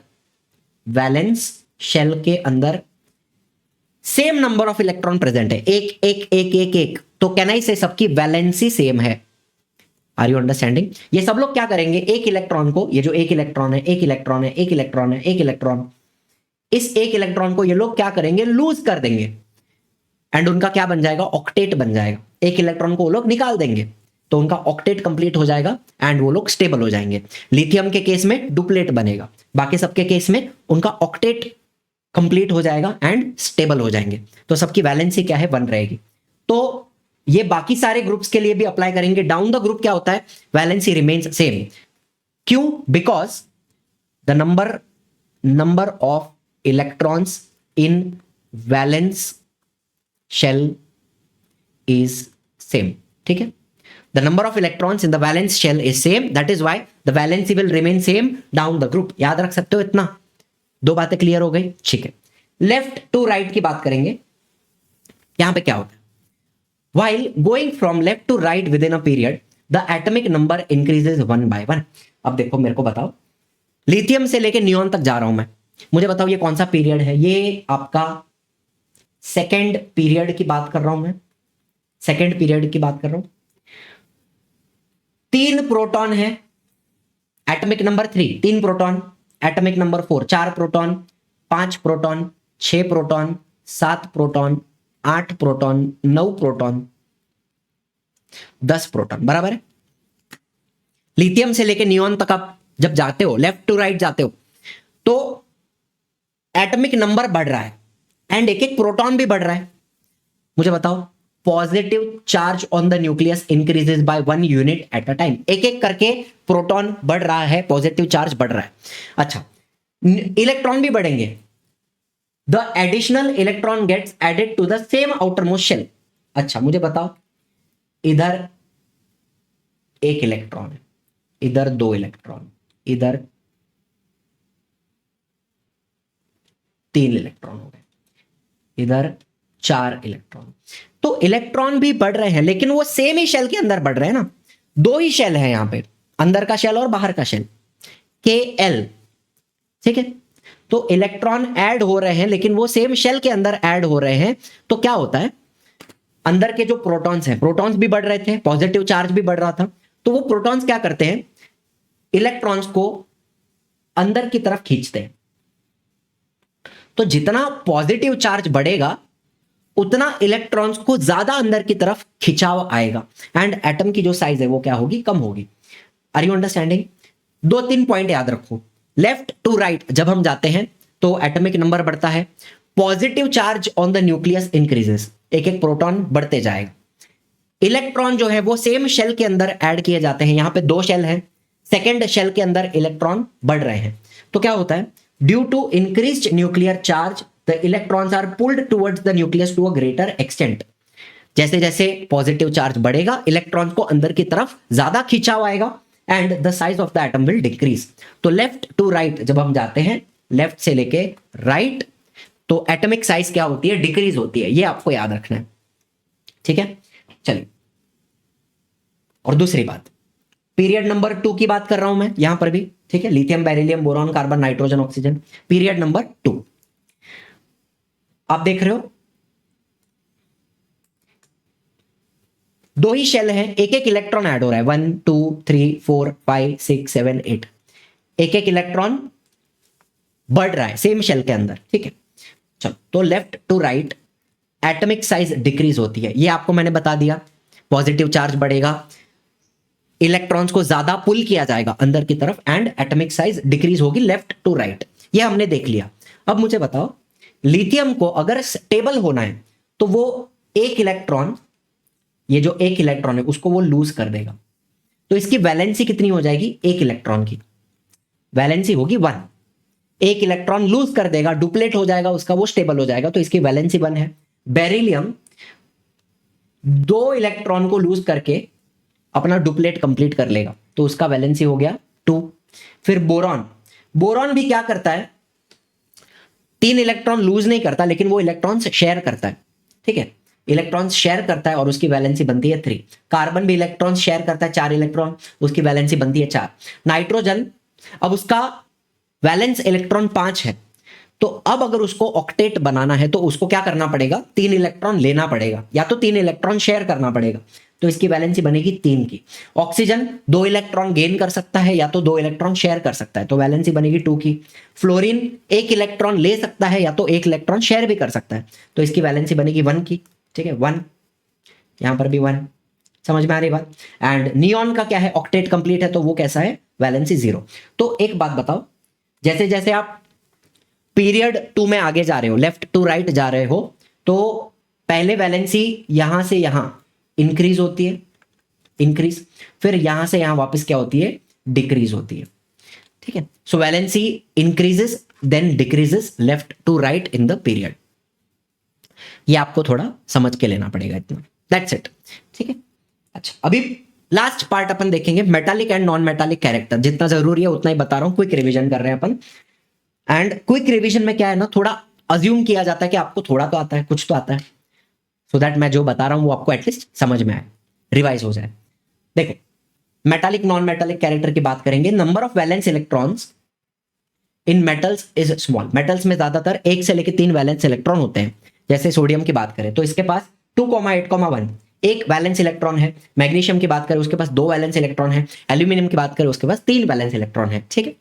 वैलेंस शेल के अंदर same number of electron present है, 1 1 1 1 1। तो कहना से सबकी वैलेंसी सेम है। Are you understanding? ये सब लोग क्या करेंगे, एक इलेक्ट्रॉन को, ये जो 1 इलेक्ट्रॉन है 1 इलेक्ट्रॉन है 1 इलेक्ट्रॉन है 1 इलेक्ट्रॉन, इस 1 इलेक्ट्रॉन को ये लोग क्या करेंगे, लूज कर देंगे एंड उनका क्या बन जाएगा, ऑक्टेट बन जाएगा। 1 इलेक्ट्रॉन को वो लोग निकाल देंगे तो उनका ऑक्टेट कंप्लीट हो जाएगा एंड वो लोग स्टेबल हो जाएंगे। लिथियम के केस में डुप्लेट बनेगा, बाकी सबके केस में उनका ऑक्टेट कंप्लीट हो जाएगा एंड स्टेबल हो जाएंगे। तो सबकी वैलेंसी क्या है, 1 रहेगी। तो ये बाकी सारे ग्रुप्स के लिए भी अप्लाई करेंगे। डाउन द ग्रुप क्या होता है, वैलेंसी रिमेन्स सेम। क्यों? Because the number of electrons in valence shell is same, ठीक है। The number of electrons in the valence shell is same, that is why the valency will remain same down the group. याद रख सकते हो इतना? 2 बातें clear हो गई, ठीक है। लेफ्ट टू राइट की बात करेंगे, यहां पे क्या होता है, while going from left to right within a period the atomic number increases 1 by 1। अब देखो मेरे को बताओ, लिथियम से लेके नियोन तक जा रहा हूं मैं, मुझे बताओ ये कौन सा पीरियड है? ये आपका सेकेंड पीरियड की बात कर रहा हूं मैं, सेकेंड पीरियड की बात कर रहा हूं। 3 प्रोटॉन है, atomic number 3, 3 proton, atomic number 4, 4 proton, 5 proton, 6 proton, 7 proton, 8 proton, 9 proton, 10 proton, बराबर है। लिथियम से लेके नियोन तक आप जब जाते हो, लेफ्ट टू राइट जाते हो, तो एटॉमिक नंबर बढ़ रहा है एंड एक एक प्रोटॉन भी बढ़ रहा है। मुझे बताओ, positive charge on the nucleus increases by 1 unit at a time. एक एक करके प्रोटॉन बढ़ रहा है, पॉजिटिव चार्ज बढ़ रहा है। अच्छा, इलेक्ट्रॉन भी बढ़ेंगे। The additional electron gets added to the same outermost shell. अच्छा, मुझे बताओ, इधर 1 इलेक्ट्रॉन है, इधर 2 इलेक्ट्रॉन, इधर 3 इलेक्ट्रॉन हो गए, इधर 4 इलेक्ट्रॉन। तो इलेक्ट्रॉन भी बढ़ रहे हैं, लेकिन वो सेम ही शेल के अंदर बढ़ रहे हैं ना। 2 ही शेल है यहां पे, अंदर का शेल और बाहर का शेल, KL, ठीक है। तो इलेक्ट्रॉन ऐड हो रहे हैं, लेकिन वो सेम शेल के अंदर ऐड हो रहे हैं। तो क्या होता है, अंदर के जो प्रोटॉन्स हैं, प्रोटॉन्स भी बढ़ रहे थे, पॉजिटिव चार्ज भी बढ़ रहा था। तो वो प्रोटॉन्स क्या करते हैं, इलेक्ट्रॉन्स को अंदर की तरफ खींचते हैं। तो जितना पॉजिटिव चार्ज बढ़ेगा उतना इलेक्ट्रॉन्स को ज्यादा अंदर की तरफ खिंचाव आएगा एंड एटम की जो साइज है वो क्या होगी, कम होगी। Are you understanding? 2-3 पॉइंट याद रखो। लेफ्ट टू राइट जब हम जाते हैं तो एटॉमिक नंबर बढ़ता है, positive charge on the nucleus increases, एक एक प्रोटॉन बढ़ते जाएगा। इलेक्ट्रॉन जो है वो सेम शेल के अंदर ऐड किए जाते हैं। यहां पे 2 शेल हैं, सेकेंड शेल के अंदर इलेक्ट्रॉन बढ़ रहे हैं। तो क्या होता है, due to increased nuclear charge the electrons are pulled towards the nucleus to a greater extent. जैसे जैसे पॉजिटिव चार्ज बढ़ेगा, इलेक्ट्रॉन्स को अंदर की तरफ ज्यादा खिंचाव आएगा and the size of the atom will decrease. तो लेफ्ट टू राइट जब हम जाते हैं, लेफ्ट से लेके राइट, तो एटॉमिक साइज क्या होती है, डिक्रीज होती है। ये आपको याद रखना है, ठीक है। चलिए, और दूसरी बात, पीरियड नंबर 2 की बात कर रहा हूं मैं यहां पर भी, ठीक है। Lithium, beryllium, boron, carbon, nitrogen, oxygen, period number 2 आप देख रहे हो। 2 ही शेल हैं, एक एक इलेक्ट्रॉन ऐड हो रहा है, 1 2 3 4 5 6 7 8, एक एक इलेक्ट्रॉन बढ़ रहा है सेम शेल के अंदर, ठीक है। चलो, तो left to right atomic size decrease होती है, ये आपको मैंने बता दिया। पॉजिटिव चार्ज बढ़ेगा, इलेक्ट्रॉन्स को ज्यादा पुल किया जाएगा अंदर की तरफ एंड एटॉमिक साइज डिक्रीज होगी लेफ्ट टू राइट, ये हमने देख लिया। अब मुझे बताओ, लिथियम को अगर स्टेबल होना है तो वो एक इलेक्ट्रॉन, ये जो एक इलेक्ट्रॉन है उसको वो लूज कर देगा। तो इसकी वैलेंसी कितनी हो जाएगी, एक इलेक्ट्रॉन की वैलेंसी होगी 1। एक इलेक्ट्रॉन लूज कर देगा, डुप्लेट हो जाएगा उसका, वो स्टेबल हो जाएगा, तो इसकी वैलेंसी 1 है। बेरिलियम 2 इलेक्ट्रॉन को लूज करके अपना डुप्लेट कंप्लीट कर लेगा, तो उसका वैलेंसी हो गया 2। फिर बोरॉन, बोरॉन भी क्या करता है, 3 इलेक्ट्रॉन लूज नहीं करता, लेकिन वो इलेक्ट्रॉन्स शेयर करता है, ठीक है। इलेक्ट्रॉन्स शेयर करता है और उसकी वैलेंसी बनती है 3। कार्बन भी इलेक्ट्रॉन्स शेयर करता है 4 इलेक्ट्रॉन, उसकी वैलेंसी बनती है 4। नाइट्रोजन, अब उसका वैलेंस इलेक्ट्रॉन 5 है, तो अब अगर उसको ऑक्टेट बनाना है तो उसको क्या करना पड़ेगा, 3 इलेक्ट्रॉन लेना पड़ेगा, या तो 3 इलेक्ट्रॉन शेयर करना पड़ेगा, तो इसकी वैलेंसी बनेगी 3 की। ऑक्सीजन 2 इलेक्ट्रॉन गेन कर सकता है या तो 2 इलेक्ट्रॉन शेयर कर सकता है, तो वैलेंसी बनेगी 2 की। फ्लोरीन 1 इलेक्ट्रॉन ले सकता है या तो 1 इलेक्ट्रॉन शेयर भी कर सकता है, तो इसकी वैलेंसी बनेगी 1 की, ठीक है। 1, यहां पर भी 1, समझ में आ रही बात। एंड नियॉन का क्या है, ऑक्टेट कंप्लीट है, तो वो कैसा है, वैलेंसी 0। तो एक बात बताओ, जैसे जैसे आप पीरियड 2 में आगे जा रहे हो, लेफ्ट टू राइट जा रहे हो, तो पहले वैलेंसी यहां से यहां इंक्रीज होती है, इंक्रीज, फिर यहां से यहां वापस क्या होती है, डिक्रीज होती है, ठीक है। So valency increases then decreases left to right in the period. ये आपको थोड़ा समझ के लेना पड़ेगा इतना, दैट्स इट, ठीक है। अच्छा, अभी लास्ट पार्ट अपन देखेंगे, metallic and non metallic character. जितना जरूरी है उतना ही बता रहा हूं, क्विक रिवीजन कर रहे हैं अपन। एंड क्विक रिवीजन में क्या है ना, थोड़ा अज्यूम किया जाता है कि आपको थोड़ा तो आता है, कुछ तो आता है। सो दैट मैं जो बता रहा हूं वो आपको एटलीस्ट समझ में आए, रिवाइज हो जाए। देखो, मेटालिक नॉन मेटालिक कैरेक्टर की बात करेंगे। Number of valence electrons in metals is small. Metals में ज्यादातर 1 से लेकर 3 वैलेंस इलेक्ट्रॉन होते हैं। जैसे सोडियम की बात करें तो इसके पास 2,8,1 एक वैलेंस इलेक्ट्रॉन है। मैग्नीशियम की बात करें उसके पास 2 वैलेंस इलेक्ट्रॉन है। एल्यूमिनियम की बात करें उसके पास 3 वैलेंस इलेक्ट्रॉन है। ठीक है,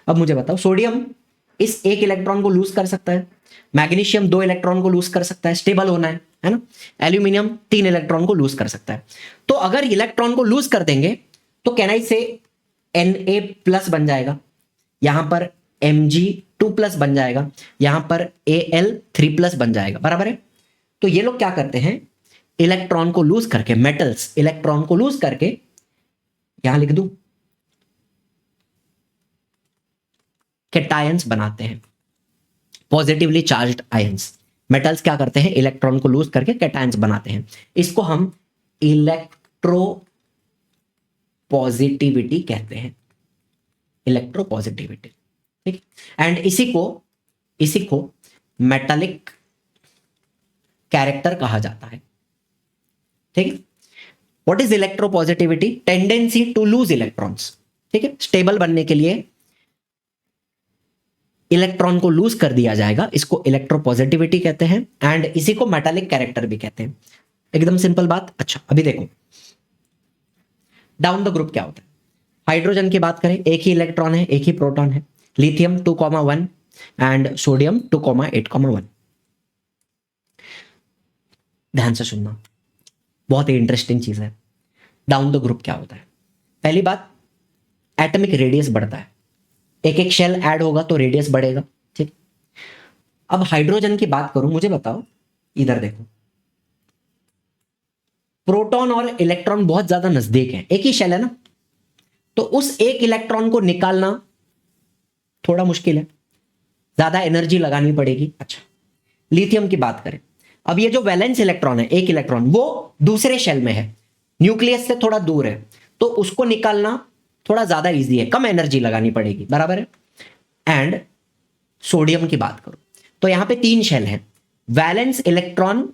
अब मुझे बताओ, सोडियम इस 1 इलेक्ट्रॉन को लूज कर सकता है, मैग्नीशियम 2 इलेक्ट्रॉन को लूज कर सकता है, स्टेबल होना है ना। एल्यूमिनियम 3 इलेक्ट्रॉन को लूज कर सकता है। तो अगर इलेक्ट्रॉन को लूज कर देंगे तो कैन आई से Na+ बन जाएगा, यहां पर Mg2+ बन जाएगा, यहां पर Al3+ बन जाएगा, बराबर है। तो ये लोग क्या करते हैं, इलेक्ट्रॉन को लूज करके, मेटल्स इलेक्ट्रॉन को लूज करके, यहां लिख दूं, कैटायंस बनाते हैं, पॉजिटिवली चार्ज्ड आयंस। मेटल्स क्या करते हैं, इलेक्ट्रॉन को लूज करके कैटायंस बनाते हैं। इसको हम इलेक्ट्रो पॉजिटिविटी कहते हैं, इलेक्ट्रो पॉजिटिविटी। ठीक, एंड इसी को मेटालिक कैरेक्टर कहा जाता है। ठीक है, what is electropositivity? Tendency to lose electrons. ठीक है, स्टेबल बनने के लिए इलेक्ट्रॉन को लूज कर दिया जाएगा, इसको इलेक्ट्रो पॉजिटिविटी कहते हैं, एंड इसी को मेटालिक कैरेक्टर भी कहते हैं। एकदम सिंपल बात। अच्छा, अभी देखो डाउन द ग्रुप क्या होता है। हाइड्रोजन की बात करें, एक ही इलेक्ट्रॉन है, एक ही प्रोटॉन है। Lithium 2,1 and sodium 2,8,1। ध्यान से सुनना, बहुत ही इंटरेस्टिंग चीज है। डाउन द ग्रुप क्या होता है? पहली बात, एटॉमिक रेडियस बढ़ता है, एक एक शेल ऐड होगा तो रेडियस बढ़ेगा। ठीक, अब हाइड्रोजन की बात करूं, मुझे बताओ, इधर देखो, प्रोटॉन और इलेक्ट्रॉन बहुत ज्यादा नजदीक है, एक ही शेल है ना, तो उस एक इलेक्ट्रॉन को निकालना थोड़ा मुश्किल है, ज्यादा एनर्जी लगानी पड़ेगी। अच्छा, लिथियम की बात करें, अब ये जो वैलेंस इलेक्ट्रॉन है, एक इलेक्ट्रॉन, वो दूसरे शेल में है, न्यूक्लियस से थोड़ा दूर है, तो उसको निकालना थोड़ा ज्यादा इजी है, कम एनर्जी लगानी पड़ेगी, बराबर है। एंड सोडियम की बात करो तो यहां पे 3 शेल हैं, वैलेंस इलेक्ट्रॉन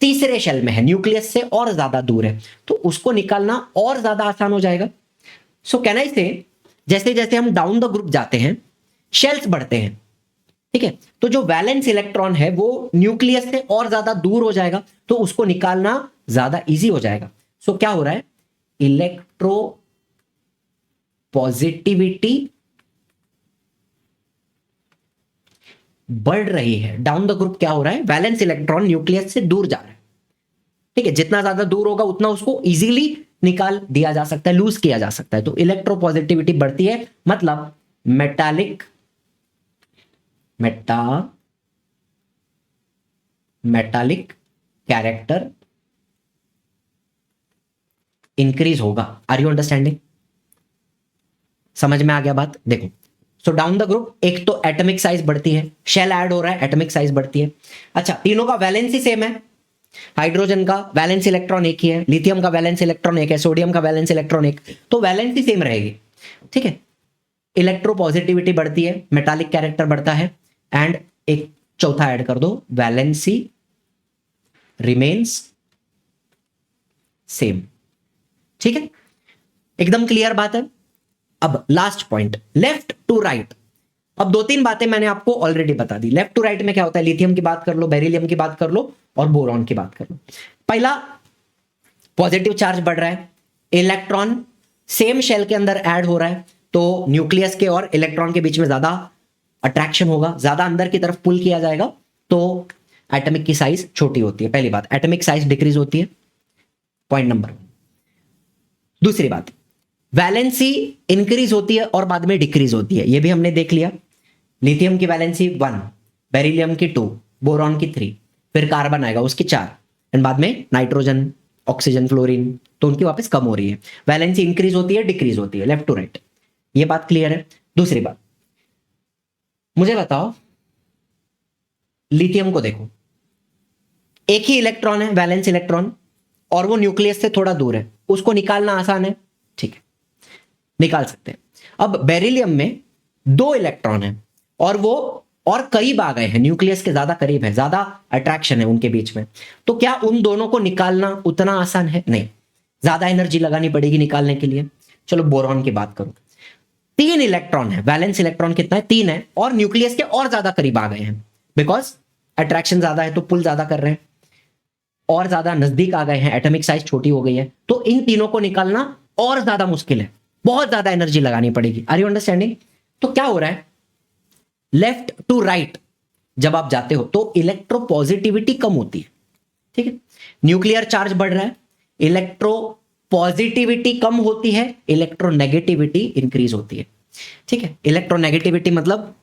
तीसरे शेल में है, न्यूक्लियस से और ज्यादा दूर है, तो उसको निकालना और ज्यादा आसान हो जाएगा। सो कैन आई से, जैसे जैसे हम डाउन द ग्रुप जाते हैं, शेल्स बढ़ते हैं। ठीक है, तो जो वैलेंस इलेक्ट्रॉन है वो न्यूक्लियस से और ज्यादा दूर हो जाएगा, तो उसको निकालना ज्यादा इजी हो जाएगा। सो क्या हो रहा है, इलेक्ट्रो पॉजिटिविटी बढ़ रही है। डाउन द ग्रुप क्या हो रहा है, वैलेंस इलेक्ट्रॉन न्यूक्लियस से दूर जा रहा है। ठीक है, जितना ज्यादा दूर होगा उतना उसको इजीली निकाल दिया जा सकता है, लूज किया जा सकता है। तो इलेक्ट्रो पॉजिटिविटी बढ़ती है, मतलब मेटालिक कैरेक्टर इंक्रीज होगा। Are you understanding? समझ में आ गया बात? देखो, सो डाउन द ग्रुप, एक तो एटॉमिक साइज बढ़ती है, शेल ऐड हो रहा है, एटॉमिक साइज बढ़ती है। अच्छा, तीनों का वैलेंसी सेम है, हाइड्रोजन का वैलेंस इलेक्ट्रॉन एक ही है, लिथियम का वैलेंस इलेक्ट्रॉन एक है, सोडियम का वैलेंस इलेक्ट्रॉन एक, तो वैलेंसी सेम रहेगी। ठीक है, इलेक्ट्रो पॉजिटिविटी बढ़ती है, मेटालिक कैरेक्टर बढ़ता है, एंड एक चौथा ऐड कर दो, वैलेंसी रिमेन्स सेम। ठीक है, एकदम क्लियर बात है। अब last point, left to right. अब 2-3 बातें मैंने आपको ऑलरेडी बता दी। लेफ्ट टू राइट में क्या होता है, लिथियम की बात कर लो, बेरिलियम की बात कर लो, और बोरॉन की बात कर लो। पहला, पॉजिटिव चार्ज बढ़ रहा है, इलेक्ट्रॉन सेम शेल के अंदर ऐड हो रहा है, तो न्यूक्लियस के और इलेक्ट्रॉन के बीच में ज्यादा अट्रैक्शन होगा, ज्यादा अंदर की तरफ पुल किया जाएगा, तो एटॉमिक की साइज छोटी होती है। पहली बात, एटॉमिक साइज डिक्रीज होती है, पॉइंट नंबर 1। दूसरी बात, वैलेंसी इंक्रीज होती है और बाद में डिक्रीज होती है, ये भी हमने देख लिया। लिथियम की वैलेंसी 1, बेरिलियम की 2, बोरॉन की 3, फिर कार्बन आएगा उसकी 4, एंड बाद में नाइट्रोजन, ऑक्सीजन, फ्लोरीन, तो उनकी वापस कम हो रही है। वैलेंसी इंक्रीज होती है, डिक्रीज होती है, लेफ्ट टू राइट। ये बात क्लियर है। दूसरी बात, मुझे बताओ, लिथियम को देखो, एक ही इलेक्ट्रॉन है, वैलेंस इलेक्ट्रॉन, और वो न्यूक्लियस से थोड़ा दूर है, उसको निकालना आसान है। ठीक है, निकाल सकते हैं। अब बेरिलियम में 2 इलेक्ट्रॉन है और वो और करीब आ गए हैं, न्यूक्लियस के ज्यादा करीब है, ज्यादा अट्रैक्शन है उनके बीच में, तो क्या उन दोनों को निकालना उतना आसान है? नहीं, ज्यादा एनर्जी लगानी पड़ेगी निकालने के लिए। चलो बोरॉन की बात करो, 3 इलेक्ट्रॉन है, वैलेंस इलेक्ट्रॉन कितना है? 3 है, और न्यूक्लियस के और ज्यादा करीब आ गए हैं, बिकॉज अट्रैक्शन ज्यादा है तो पुल ज्यादा कर रहे हैं, और ज्यादा नजदीक आ गए हैं, एटॉमिक साइज छोटी हो गई है, तो इन तीनों को निकालना और ज्यादा मुश्किल है, बहुत ज्यादा एनर्जी लगानी पड़ेगी। Are you understanding? तो क्या हो रहा है, लेफ्ट टू राइट जब आप जाते हो तो इलेक्ट्रोपॉजिटिविटी कम होती है, ठीक है, न्यूक्लियर चार्ज बढ़ रहा है, इलेक्ट्रो पॉजिटिविटी कम होती है, इलेक्ट्रोनेगेटिविटी इंक्रीज होती है, ठीक है। इलेक्ट्रोनेगेटिविटी मतलब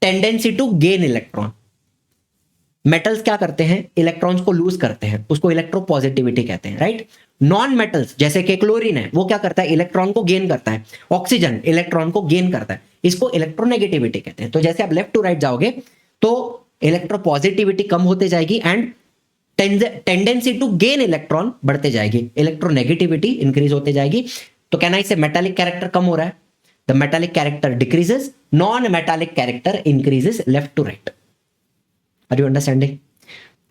tendency to gain electron. Metals क्या करते हैं, इलेक्ट्रॉन्स को लूज करते हैं, उसको इलेक्ट्रोपॉजिटिविटी कहते हैं, राइट। नॉन मेटल्स जैसे कि क्लोरीन है, वो क्या करता है, इलेक्ट्रॉन को गेन करता है, ऑक्सीजन इलेक्ट्रॉन को गेन करता है, इसको इलेक्ट्रोनेगेटिविटी कहते हैं। तो जैसे आप लेफ्ट टू राइट जाओगे तो इलेक्ट्रोपॉजिटिविटी कम होते जाएगी and tendency to gain electron बढ़ते जाएगी, इलेक्ट्रोनेगेटिविटी इंक्रीज होते जाएगी। तो कहना इससे मेटालिक कैरेक्टर कम हो रहा है, the metallic character decreases, non metallic character increases left to right. Are you understanding?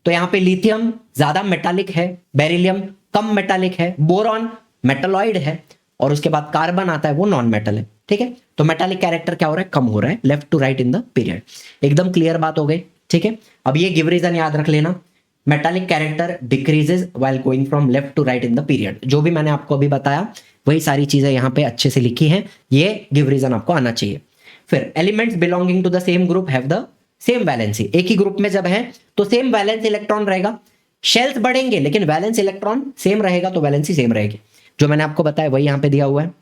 तो यहां पे लिथियम ज्यादा मेटालिक है, बेरिलियम कम मेटालिक है, बोरॉन मेटालॉइड है, और उसके बाद कार्बन आता है वो नॉन मेटल है, ठीक है। तो मेटालिक कैरेक्टर क्या हो रहा है, कम हो रहा है left to right in the period. एकदम क्लियर बात हो गई, ठीक है। अब ये गिव रीजन याद रख लेना, metallic character decreases while going from left to right in the period. जो भी मैंने आपको अभी बताया वही सारी चीजें यहां पे अच्छे से लिखी हैं, ये गिव रीजन आपको आना चाहिए। फिर elements belonging to the same group have the same valency, एक ही ग्रुप में जब है तो सेम वैलेंस इलेक्ट्रॉन रहेगा, शेल्स बढ़ेंगे लेकिन वैलेंस इलेक्ट्रॉन सेम रहेगा, तो वैलेंसी सेम रहेगी। जो मैंने आपको बताया वही यहां पे दिया हुआ है।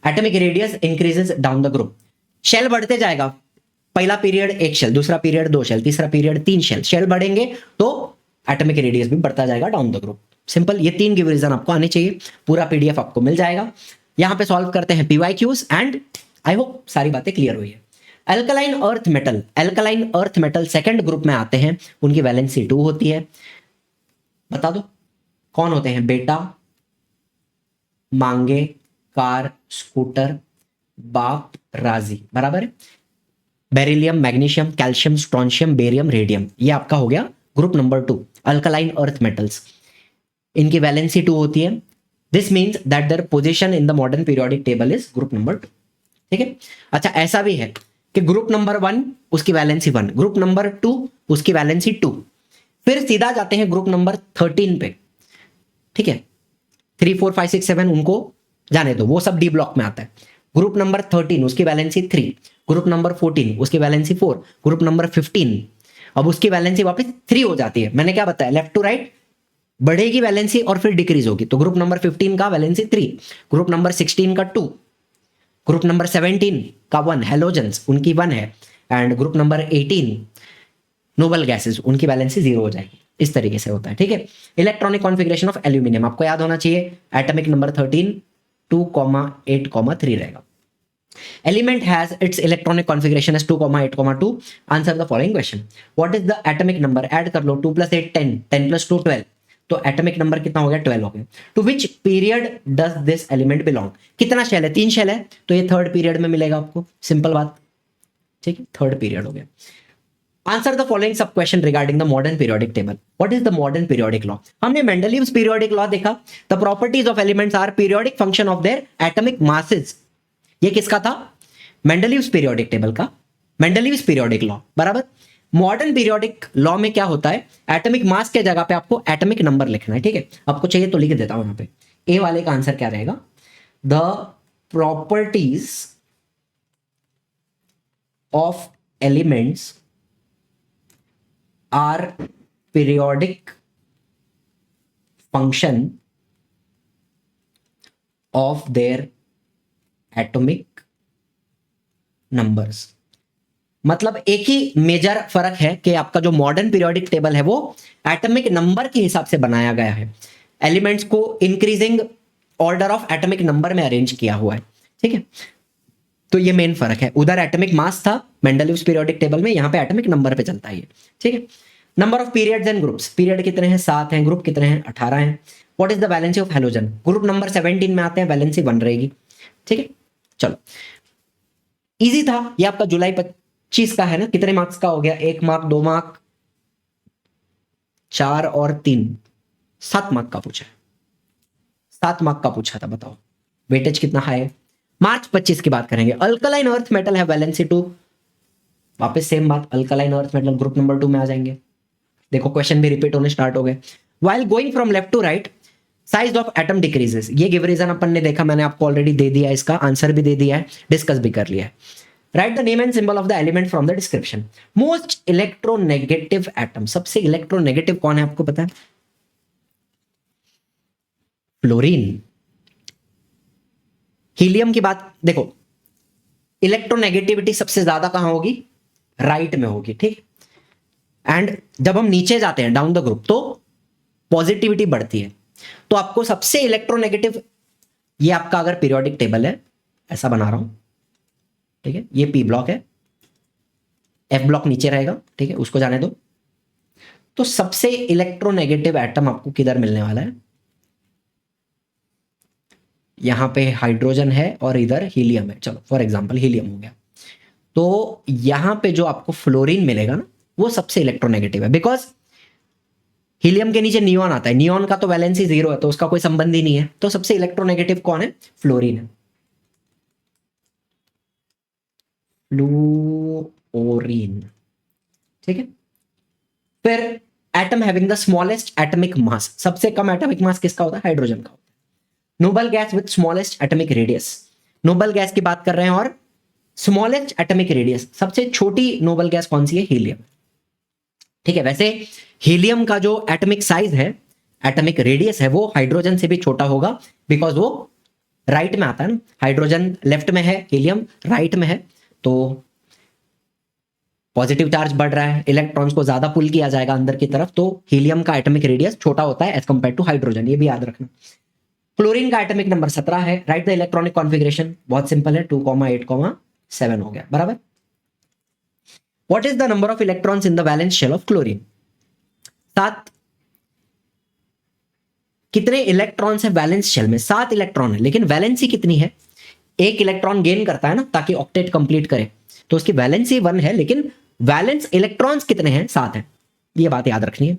Atomic radius increases down the group, shell बढ़ते जाएगा, पहला पीरियड एक शेल, दूसरा पीरियड 2 शेल, तीसरा पीरियड 3 शेल, शेल बढ़ेंगे तो एटॉमिक रेडियस भी बढ़ता जाएगा डाउन द ग्रुप। सिंपल, ये 3 गिव रीजन आपको आने चाहिए, पूरा पीडीएफ आपको मिल जाएगा। यहां पे सॉल्व करते हैं पीवाईक्यूज एंड आई होप सारी बातें क्लियर हुई है। Alkaline earth metal, alkaline earth metal second group में आते हैं, उनकी वैलेंसी 2 होती है। बता दो कौन होते हैं, बेटा, मांगे, कार, स्कूटर, बाप, राजी, बराबर है। Beryllium, magnesium, calcium, strontium, barium, radium, ये आपका हो गया group number 2 alkaline earth metals. इनकी वैलेंसी 2 होती है। This means that their position in the modern periodic table is group number 2, ठीक है। अच्छा, ऐसा भी है कि ग्रुप नंबर 1 उसकी वैलेंसी 1, ग्रुप नंबर 2 उसकी वैलेंसी 2, फिर सीधा जाते हैं ग्रुप नंबर 13 पे, ठीक है। 3 4 5 6 7 उनको जाने दो, वो सब डी ब्लॉक में आता है। ग्रुप नंबर 13 उसकी वैलेंसी 3, ग्रुप नंबर 14 उसकी वैलेंसी 4, ग्रुप नंबर 15 अब उसकी वैलेंसी वापस 3 हो जाती है। मैंने क्या बताया, लेफ्ट टू राइट बढ़ेगी वैलेंसी और फिर डिक्रीज होगी। तो ग्रुप नंबर 15 का वैलेंसी 3, ग्रुप नंबर 16 का 2, ग्रुप नंबर 17 का 1, हेलोजेंस उनकी 1 है, and group number 18 noble gases उनकी वैलेंसी 0 हो जाएगी। इस तरीके से होता है, ठीक है। इलेक्ट्रॉनिक कॉन्फ़िगरेशन ऑफ एल्यूमिनियम आपको याद होना चाहिए, एटॉमिक नंबर 13 2,8,3 रहेगा। Element has its electronic configuration as 2,8,2. Answer the following question. What is the atomic number? Add कर लो, 2 + 8 10, 10 + 2 12. तो एटॉमिक नंबर कितना हो गया, 12 हो गया। To which period does this element belong? कितना शेल है, 3 शेल है, तो ये थर्ड पीरियड में मिलेगा आपको, सिंपल बात, ठीक है, थर्ड पीरियड हो गया। Answer the following sub question regarding the modern periodic table. What is the modern periodic law? हमने मेंडलीव्स पीरियोडिक लॉ देखा। The properties of elements are periodic function of their atomic masses. ये किसका था, Mendeleev's periodic table का, Mendeleev's periodic law, बराबर। Modern periodic law में क्या होता है, एटॉमिक मास के जगह पे आपको एटॉमिक नंबर लिखना है, ठीक है। आपको चाहिए तो लिख देता हूं यहां पे। ए वाले का आंसर क्या रहेगा, the properties of elements are periodic function of their atomic numbers. मतलब एक ही मेजर फर्क है कि आपका जो मॉडर्न पीरियोडिक टेबल है वो एटॉमिक नंबर के हिसाब से बनाया गया है, एलिमेंट्स को increasing order of atomic number में अरेंज किया हुआ है, ठीक है। तो ये मेन फर्क है, उधर एटॉमिक मास था मेंडलीव्स पीरियोडिक टेबल में, यहां पे एटॉमिक नंबर पे चलता है ये, ठीक है। Number of periods and groups, period कितने हैं, 7 हैं, ग्रुप कितने हैं, 18 हैं। What is the valency of halogen? Group number 17 में आते हैं, वैलेंसी 1 रहेगी, ठीक है। चलो, इजी था ये आपका जुलाई 25 का है ना, कितने मार्क्स का हो गया, 1 मार्क, 2 मार्क, 4 और 3, 7 मार्क का पूछा है, 7 मार्क का पूछा था, बताओ वेटेज कितना हाई है। मार्च 25 की बात करेंगे, अल्कलाइन अर्थ मेटल है वैलेंसी 2, वापस सेम बात, alkaline earth metal group number 2 में आ जाएंगे। देखो क्वेश्चन भी रिपीट होने स्टार्ट हो गए। While going from left to right size of atom decreases, ये गिव रीजन अपन ने देखा, मैंने आपको ऑलरेडी दे दिया, इसका आंसर भी दे दिया है, डिस्कस भी कर लिया है। Write the name and symbol of the element from the description. Most electronegative atom, सबसे इलेक्ट्रोनेगेटिव कौन है आपको पता है? फ्लोरीन। हीलियम की बात देखो, इलेक्ट्रोनेगेटिविटी सबसे ज्यादा कहां होगी? राइट में होगी, ठीक। एंड जब हम नीचे जाते हैं डाउन द ग्रुप तो पॉजिटिविटी बढ़ती है। तो आपको सबसे इलेक्ट्रोनेगेटिव, ये आपका अगर पीरियोडिक टेबल है, ऐसा बना रहा हूं, ठीक है, ये पी ब्लॉक है, एफ ब्लॉक नीचे रहेगा, ठीक है, उसको जाने दो। तो सबसे इलेक्ट्रोनेगेटिव एटम आपको किधर मिलने वाला है? यहां पे हाइड्रोजन है और इधर हीलियम है, चलो फॉर एग्जांपल हीलियम हो गया, तो यहां पे जो आपको फ्लोरीन मिलेगा ना, वो सबसे इलेक्ट्रोनेगेटिव है, बिकॉज हीलियम के नीचे नियॉन आता है, नियॉन का तो वैलेंसी 0 है, तो उसका कोई संबंध ही नहीं है। तो सबसे इलेक्ट्रोनेगेटिव कौन है? फ्लोरीन है, फ्लोरीन, ठीक है। फिर atom having the smallest atomic mass, सबसे कम एटॉमिक मास किसका होता है? हाइड्रोजन का होता है। Noble gas with smallest atomic radius, noble gas की बात कर रहे हैं, और स्मॉलेस्ट एटॉमिक रेडियस, सबसे छोटी नोबल गैस कौन सी है? हीलियम, ठीक है। वैसे हीलियम का जो एटॉमिक साइज है, एटॉमिक रेडियस है, वो हाइड्रोजन से भी छोटा होगा, बिकॉज वो राइट में आता है ना, हाइड्रोजन लेफ्ट में है, हीलियम राइट में है, तो पॉजिटिव चार्ज बढ़ रहा है, इलेक्ट्रॉन्स को ज्यादा पुल किया जाएगा अंदर की तरफ, तो हीलियम का एटॉमिक रेडियस छोटा होता है एज कंपेयर टू हाइड्रोजन, ये भी याद रखना। क्लोरीन का एटॉमिक नंबर 17 है। राइट द इलेक्ट्रॉनिक कॉन्फ़िगरेशन, बहुत सिंपल है, 2,8,7 हो गया, बराबर। What is the number of electrons in the valence shell of chlorine? 7। कितने इलेक्ट्रॉन्स है वैलेंस शेल में? 7 इलेक्ट्रॉन है, लेकिन वैलेंसी कितनी है? 1 इलेक्ट्रॉन गेन करता है ना, ताकि ऑक्टेट कंप्लीट करे, तो उसकी वैलेंसी 1 है, लेकिन वैलेंस इलेक्ट्रॉन्स कितने हैं? 7 है, ये बात याद रखनी है।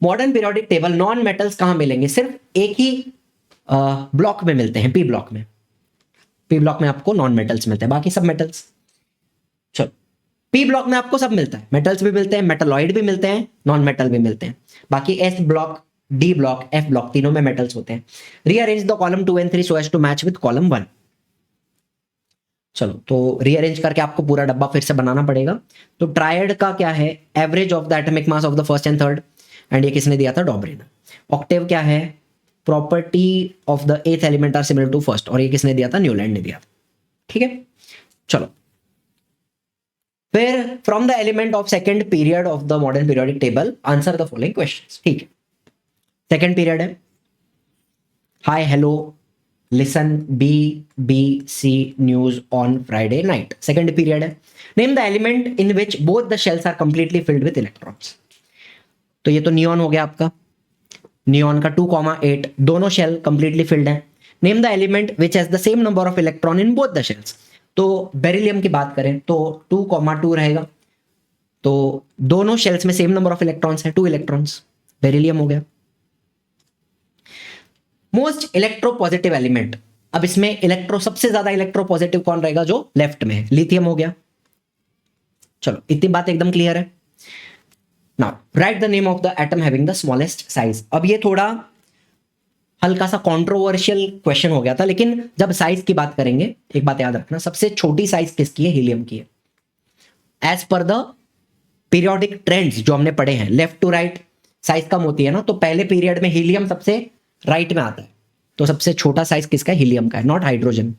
Modern periodic table, non metals कहां मिलेंगे? सिर्फ एक ही ब्लॉक में मिलते हैं, पी ब्लॉक में, पी ब्लॉक में आपको नॉन मेटल्स मिलते हैं, बाकी सब मेटल्स। चलो, पी ब्लॉक में आपको सब मिलता है, मेटल्स भी मिलते हैं, मेटलॉइड भी मिलते हैं, नॉन मेटल भी मिलते हैं। बाकी s block, d block, f block, तीनों में मेटल्स होते हैं। Rearrange the column 2 and 3 so as to match with column 1। चलो, तो रीअरेंज करके आपको पूरा डब्बा फिर से बनाना पड़ेगा। तो ट्रायड का क्या है? Average of the atomic mass of the first and third, and ये किसने दिया था? डॉबरिन। ऑक्टेव क्या है? Property of the 8th element are similar to first, और ये किसने दिया था? न्यूलैंड ने दिया था, ठीक है। चलो, फिर from the element of second period of the modern periodic table answer the following questions, ठीक है। सेकंड पीरियड है, hi hello listen BBC news on Friday night, second period है। Name the element in which both the shells are completely filled with electrons, तो ये तो neon हो गया आपका, नियॉन का 2,8 दोनों शेल कंप्लीटली फिल्ड है। Name the element which has the same number of electron in both the shells, तो बेरिलियम की बात करें तो 2,2 रहेगा, तो दोनों शेल्स में सेम नंबर ऑफ इलेक्ट्रॉन्स है, 2 इलेक्ट्रॉन्स, बेरिलियम हो गया। मोस्ट इलेक्ट्रोपॉजिटिव एलिमेंट, अब इसमें इलेक्ट्रो सबसे ज्यादा इलेक्ट्रोपॉजिटिव कौन रहेगा? जो लेफ्ट में है, लिथियम हो गया। चलो, इतनी बात एकदम क्लियर है। Now right the name of the atom having the smallest size. अब ये थोड़ा हल्का सा कंट्रोवर्शियल क्वेश्चन हो गया था, लेकिन जब साइज की बात करेंगे, एक बात याद रखना, सबसे छोटी साइज किसकी है? हीलियम की है। As per the periodic trends जो हमने पढ़े हैं, लेफ्ट टू राइट साइज कम होती है ना, तो पहले पीरियड में हीलियम सबसे राइट में आता है, तो सबसे छोटा साइज किसका है? हीलियम का है, नॉट हाइड्रोजन,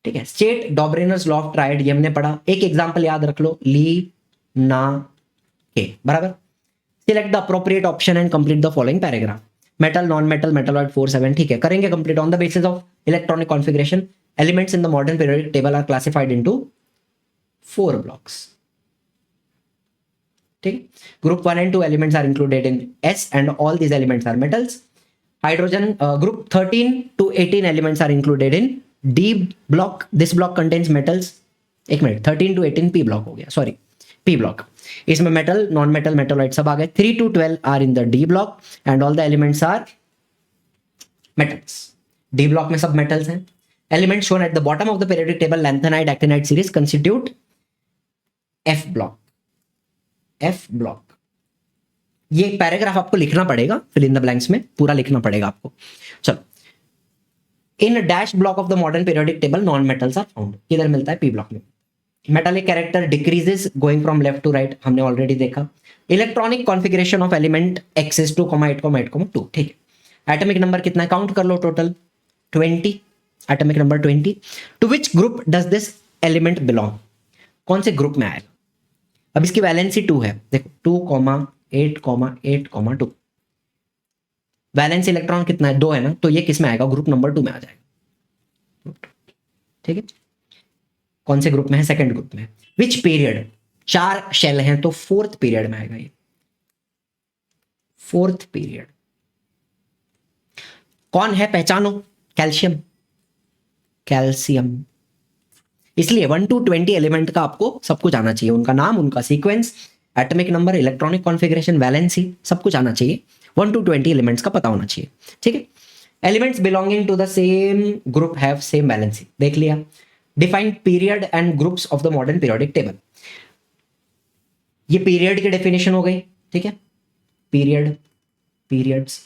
ठीक है। स्टेट डॉबरेनर्स लॉ ऑफ ट्रायड, ये हमने पढ़ा। एक एग्जांपल याद रख लो, ली ना के, बराबर। Select the appropriate option and complete the following paragraph. Metal, non metal, metalloid 4, 7, ठीक है, करेंगे complete. On the basis of electronic configuration, elements in the modern periodic table are classified into 4 blocks, ठीक। Group 1 and 2 elements are included in S and all these elements are metals. Hydrogen group 13 to 18 elements are included in D block. This block contains metals. एक मिनट, 13 to 18 p block हो गया, sorry p block. इसमें metal, non metal, metalloid सब आ गए। 3 to 12 are in the d block and all the elements are metals. D block में सब मेटल्स हैं। Elements shown at the bottom of the periodic table lanthanide actinide series constitute f block. F block, ये paragraph आपको लिखना पड़ेगा, fill in the blanks में पूरा लिखना पड़ेगा आपको। चलो, in dash block of the modern periodic table non metals are found. किधर मिलता है? पी ब्लॉक में। Metallic character decreases going from left to right, हमने ऑलरेडी देखा। Electronic configuration of element X's 2,8,8,2, ठीक है। एटॉमिक नंबर कितना है? काउंट कर लो, total 20। Atomic number 20। To which group does this element belong? कौन से ग्रुप में आएगा? अब इसकी वैलेंसी 2 है, देखो 2,8,8,2। वैलेंस इलेक्ट्रॉन कितना है? 2 है ना, तो ये किस में आएगा? ग्रुप नंबर 2 में आ जाएगा, ठीक है। कौन से ग्रुप में है? सेकंड ग्रुप में। Which period? 4 शेल हैं तो 4th पीरियड में आएगा ये, 4th पीरियड। कौन है? पहचानो, कैल्शियम। कैल्शियम, इसलिए 1 to 20 एलिमेंट का आपको सब कुछ आना चाहिए, उनका नाम, उनका sequence, atomic number, electronic configuration, valency, सब कुछ आना चाहिए। 1 to 20 एलिमेंट्स का पता होना चाहिए, ठीक है। Elements belonging to the same group have same valency, देख लिया। Define period and groups of the modern periodic table, ये पीरियड की डेफिनेशन हो गई, ठीक है। Period, periods.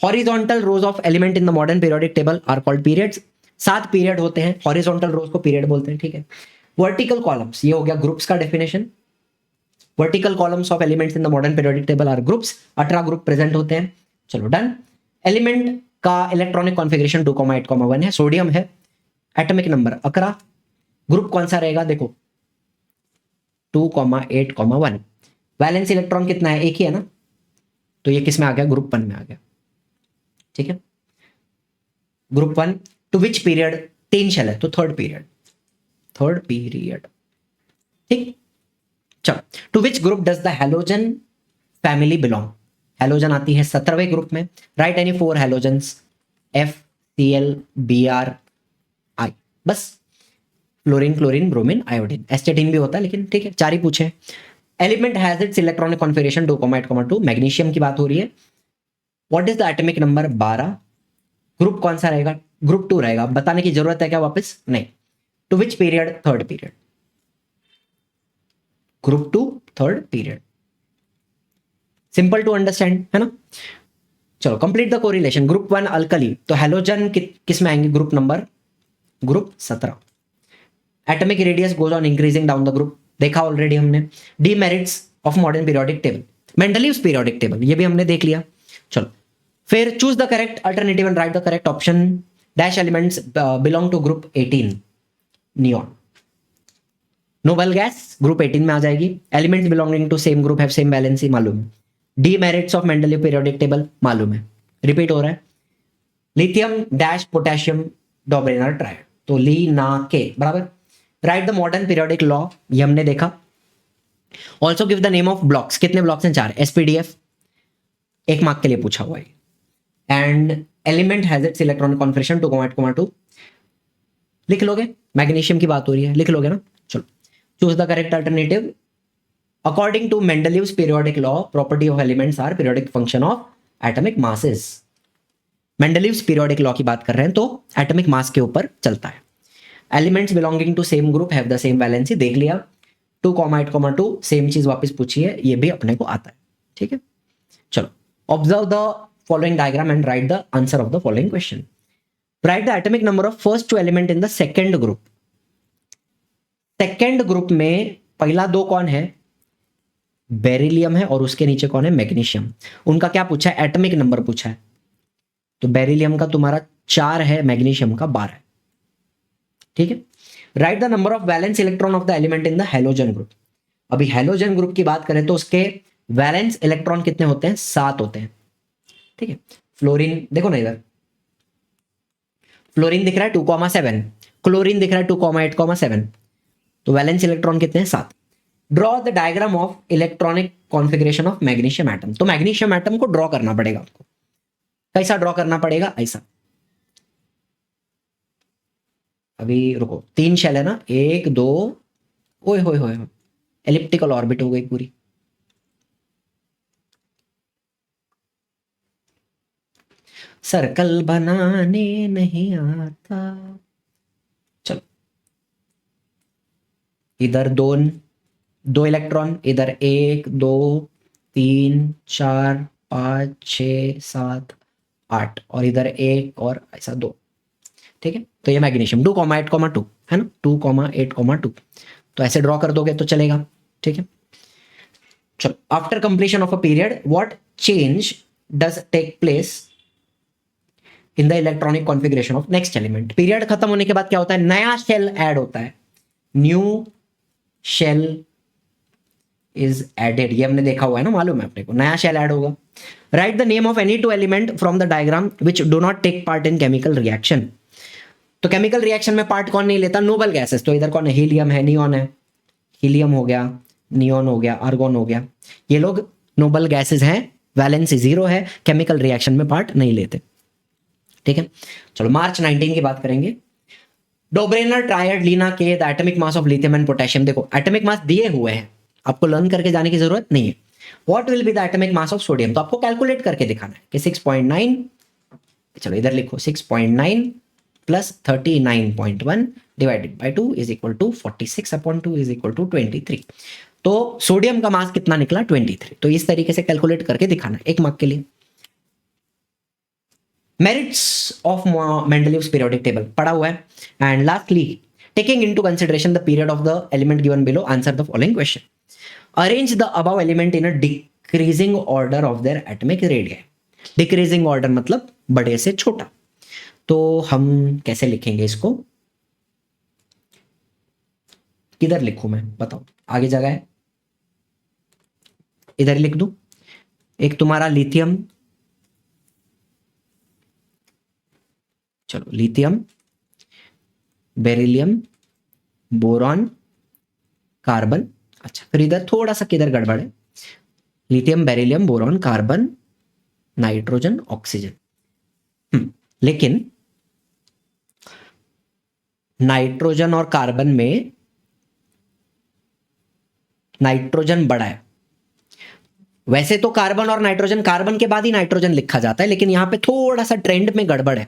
Horizontal rows of element in the modern periodic table are called periods. 7 period होते हैं, हॉरिजॉन्टल रोज को पीरियड बोलते हैं, ठीक है। वर्टिकल कॉलम्स, ये हो गया ग्रुप्स का definition. Vertical columns of elements in the modern periodic table are groups. 18 group present होते हैं। चलो डन। एलिमेंट का इलेक्ट्रॉनिक कॉन्फ़िगरेशन 2,8,1 है, सोडियम है। Atomic number 11। ग्रुप कौन सा रहेगा? देखो 2,8,1। वैलेंस इलेक्ट्रॉन कितना है? एक ही है ना, तो ये किस में आ गया? ग्रुप 1 में आ गया, ठीक है। Group 1। To which period? 3 shell है तो 3rd पीरियड, 3rd पीरियड, ठीक। चलो, to which group does the halogen family belong? Halogen आती है 17वें ग्रुप में। Write any 4 halogens, FCl, Br, I, बस। Fluorine, chlorine, bromine, iodine, astatine भी होता है, लेकिन ठीक है, 4 ही पूछे। Element has its electronic configuration 2,8,2। मैग्नीशियम की बात हो रही है। What is the atomic number? 12। Group कौन सा रहेगा? ग्रुप 2 रहेगा। बताने की जरूरत है क्या वापस? नहीं। To which period? 3rd period. Group 2 3rd period, simple to understand, है ना। चलो, complete the correlation. Group 1 alkali, तो हैलोजन किस में आएंगे? Group number, group 17। Atomic radius goes on increasing down the group, देखा ऑलरेडी हमने। Demerits of modern periodic table, Mendeleev's periodic table, ये भी हमने देख लिया। चलो, फिर choose the correct alternative and write the correct option. Dash elements belong to group 18, neon. Noble gas group 18 में आ जाएगी। Elements belonging to same group have same valency, मालूम है। Demerits of Mendeleev periodic table, मालूम है, repeat हो रहा है। Lithium dash potassium Dobereiner triad, तो ली ना के बराबर। Write the modern periodic law, ये हमने देखा। Also give the name of blocks, कितने ब्लॉक्स हैं? 4। SPDF 1 मार्क के लिए पूछा हुआ है। And element has its electronic configuration 2,8,2। लिख लोगे? मैग्नीशियम की बात हो रही है, लिख लोगे ना। चलो, choose the correct alternative. According to Mendeleev's periodic law, property of elements are periodic function of atomic masses. Mendeleev's periodic law की बात कर रहे हैं तो एटॉमिक मास के ऊपर चलता है। Elements belonging to same group have the same valency, देख लिया। 2,8,2 सेम चीज वापस पूछी है, ये भी अपने को आता है, ठीक है। चलो, observe the following diagram and write the answer of the following question. Right the atomic number of first 2 element in the second group. Second group में पहला 2 कौन है? बेरिलियम है, और उसके नीचे कौन है? मैग्नीशियम। उनका क्या पूछा है? एटॉमिक नंबर पूछा है। तो बेरिलियम का तुम्हारा 4 है, मैग्नीशियम का 12 है, ठीक है। Write the number of valence electron of the element in the halogen group. अभी हैलोजन ग्रुप की बात करें तो उसके वैलेंस इलेक्ट्रॉन कितने होते हैं? 7 होते हैं, ठीक है। फ्लोरीन देखो ना, इधर फ्लोरीन दिख रहा है 2,7, क्लोरीन दिख रहा है 2,8,7, तो वैलेंस इलेक्ट्रॉन कितने हैं? 7। Draw the diagram of electronic configuration of magnesium atom, तो मैग्नीशियम एटम को ड्रॉ करना पड़ेगा आपको। कैसा ड्रॉ करना पड़ेगा? ऐसा। अभी रुको, 3 शेल है ना, 1 2 ओए होए होए, एलिप्टिकल ऑर्बिट हो गई पूरी। सर्कल बनाने नहीं आता। चलो, इधर दो इलेक्ट्रॉन, इधर 1 2 3 4 5 6 7 8, और इधर 1 और ऐसा 2। ठीक है, तो ये मैग्नीशियम 2,8,2 है ना, 2,8,2। तो ऐसे ड्रॉ कर दोगे तो चलेगा। ठीक है, चलो, after completion of a period what change does take place in the electronic configuration of next element. Period खत्म होने के बाद क्या होता है, नया शेल ऐड होता है, न्यू शेल इज एडेड। ये हमने देखा हुआ है ना, मालूम है अपने को, नया शेल ऐड होगा। Write the name of any two element from the diagram which do not take part in chemical reaction. तो केमिकल रिएक्शन में पार्ट कौन नहीं लेता, नोबल गैसेस। तो इधर कौन है, हीलियम है, नियॉन है, हीलियम हो गया, नियॉन हो गया, आर्गोन हो गया, ये लोग नोबल गैसेस हैं, वैलेंसी 0 है, केमिकल रिएक्शन में पार्ट नहीं लेते। ठीक है, चलो मार्च 19 की बात करेंगे। डोब्रेनर ट्रायड लीना के the atomic mass of lithium and potassium. देखो एटॉमिक मास दिए हुए हैं, आपको लर्न करके जाने की जरूरत नहीं है। What will be the atomic mass of sodium, तो आपको कैलकुलेट करके दिखाना है कि 6.9, चलो इधर लिखो 6.9 plus 39.1 divided by 2 is equal to 46/2 is equal to 23। तो सोडियम का मास कितना निकला, 23। तो इस तरीके से कैलकुलेट करके दिखाना है 1 मार्क के लिए। Merits of Mendeleev's periodic table पढ़ा हुआ है। And lastly, taking into consideration the period of the element given below, answer the following question. Arrange the above element in a decreasing order of their atomic radius. Decreasing order मतलब बड़े से छोटा। तो हम कैसे लिखेंगे इसको, किधर लिखूं मैं बताओ, आगे जगह है, इधर लिख दूं। एक तुम्हारा लिथियम, चलो लिथियम, बेरिलियम, बोरॉन, कार्बन। अच्छा, फिर इधर थोड़ा सा किधर गड़बड़ है, lithium, beryllium, boron, carbon, nitrogen, oxygen. लेकिन नाइट्रोजन और कार्बन में नाइट्रोजन बड़ा है। वैसे तो कार्बन और नाइट्रोजन, कार्बन के बाद ही नाइट्रोजन लिखा जाता है, लेकिन यहां पे थोड़ा सा ट्रेंड में गड़बड़ है,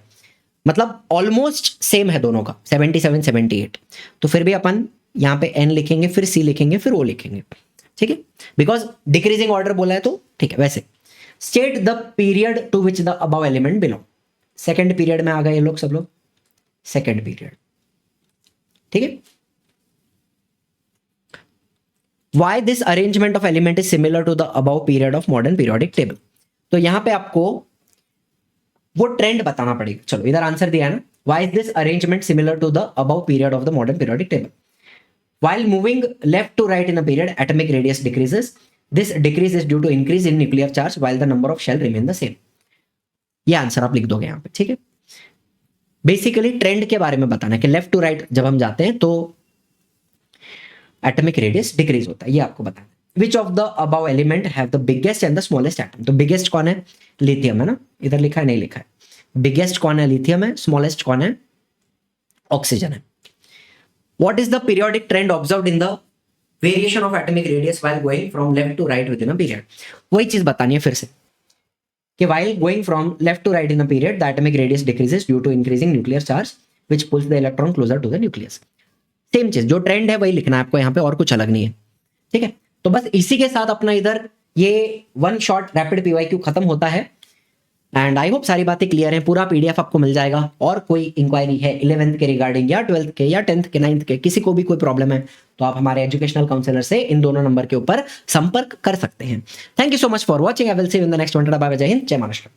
मतलब ऑलमोस्ट सेम है दोनों का, 77 78। तो फिर भी अपन यहां पे n लिखेंगे, फिर c लिखेंगे, फिर o लिखेंगे। ठीक है, बिकॉज डिक्रीजिंग ऑर्डर बोला है तो ठीक है। वैसे state the period to which the above element belong. Second period में आ गए ये लोग, सब लोग सेकेंड पीरियड। ठीक है, why this arrangement of element is similar to the above period of modern periodic table. तो यहां पे आपको वो ट्रेंड बताना पड़ेगा। चलो इधर आंसर दिया है ना, why is this arrangement similar to the above period of the modern periodic table. While moving left to right in a period, atomic radius decreases. This decrease is due to increase in nuclear charge while the number of shell remain the same. ये answer आप लिख दोगे यहाँ पे। ठीक है, basically trend के बारे में बताना है कि लेफ्ट टू राइट जब हम जाते हैं तो एटॉमिक रेडियस डिक्रीज होता है, ये आपको बताना है। Which of the above element have the biggest and the smallest atom. तो बिगेस्ट कौन है, लिथियम है ना, इधर लिखा है नहीं लिखा है। बिगेस्ट कौन है, लिथियम है। स्मॉलेस्ट कौन है, ऑक्सीजन है। What is the periodic trend observed in the variation of atomic radius while going from left to right within a period? वही चीज बतानी है फिर से कि while going from left to right in a period, the atomic radius decreases due to increasing nuclear charge, which pulls the electron closer to the nucleus. Same चीज, जो trend है वही लिखना है आपको यहाँ पे, और कुछ अलग नहीं है। ठीक है, तो बस इसी के साथ अपना इधर ये वन शॉट रैपिड पीवाईक्यू खत्म होता है। एंड आई होप सारी बातें क्लियर हैं। पूरा पीडीएफ आपको मिल जाएगा। और कोई इंक्वायरी है 11th के रिगार्डिंग या 12th के या 10th के 9th के, किसी को भी कोई प्रॉब्लम है तो आप हमारे एजुकेशनल काउंसलर से इन दोनों नंबर के ऊपर संपर्क कर सकते हैं। Thank you so much for watching. I will see you in the next one. Bye bye, जय हिंद, जय महाराष्ट्र।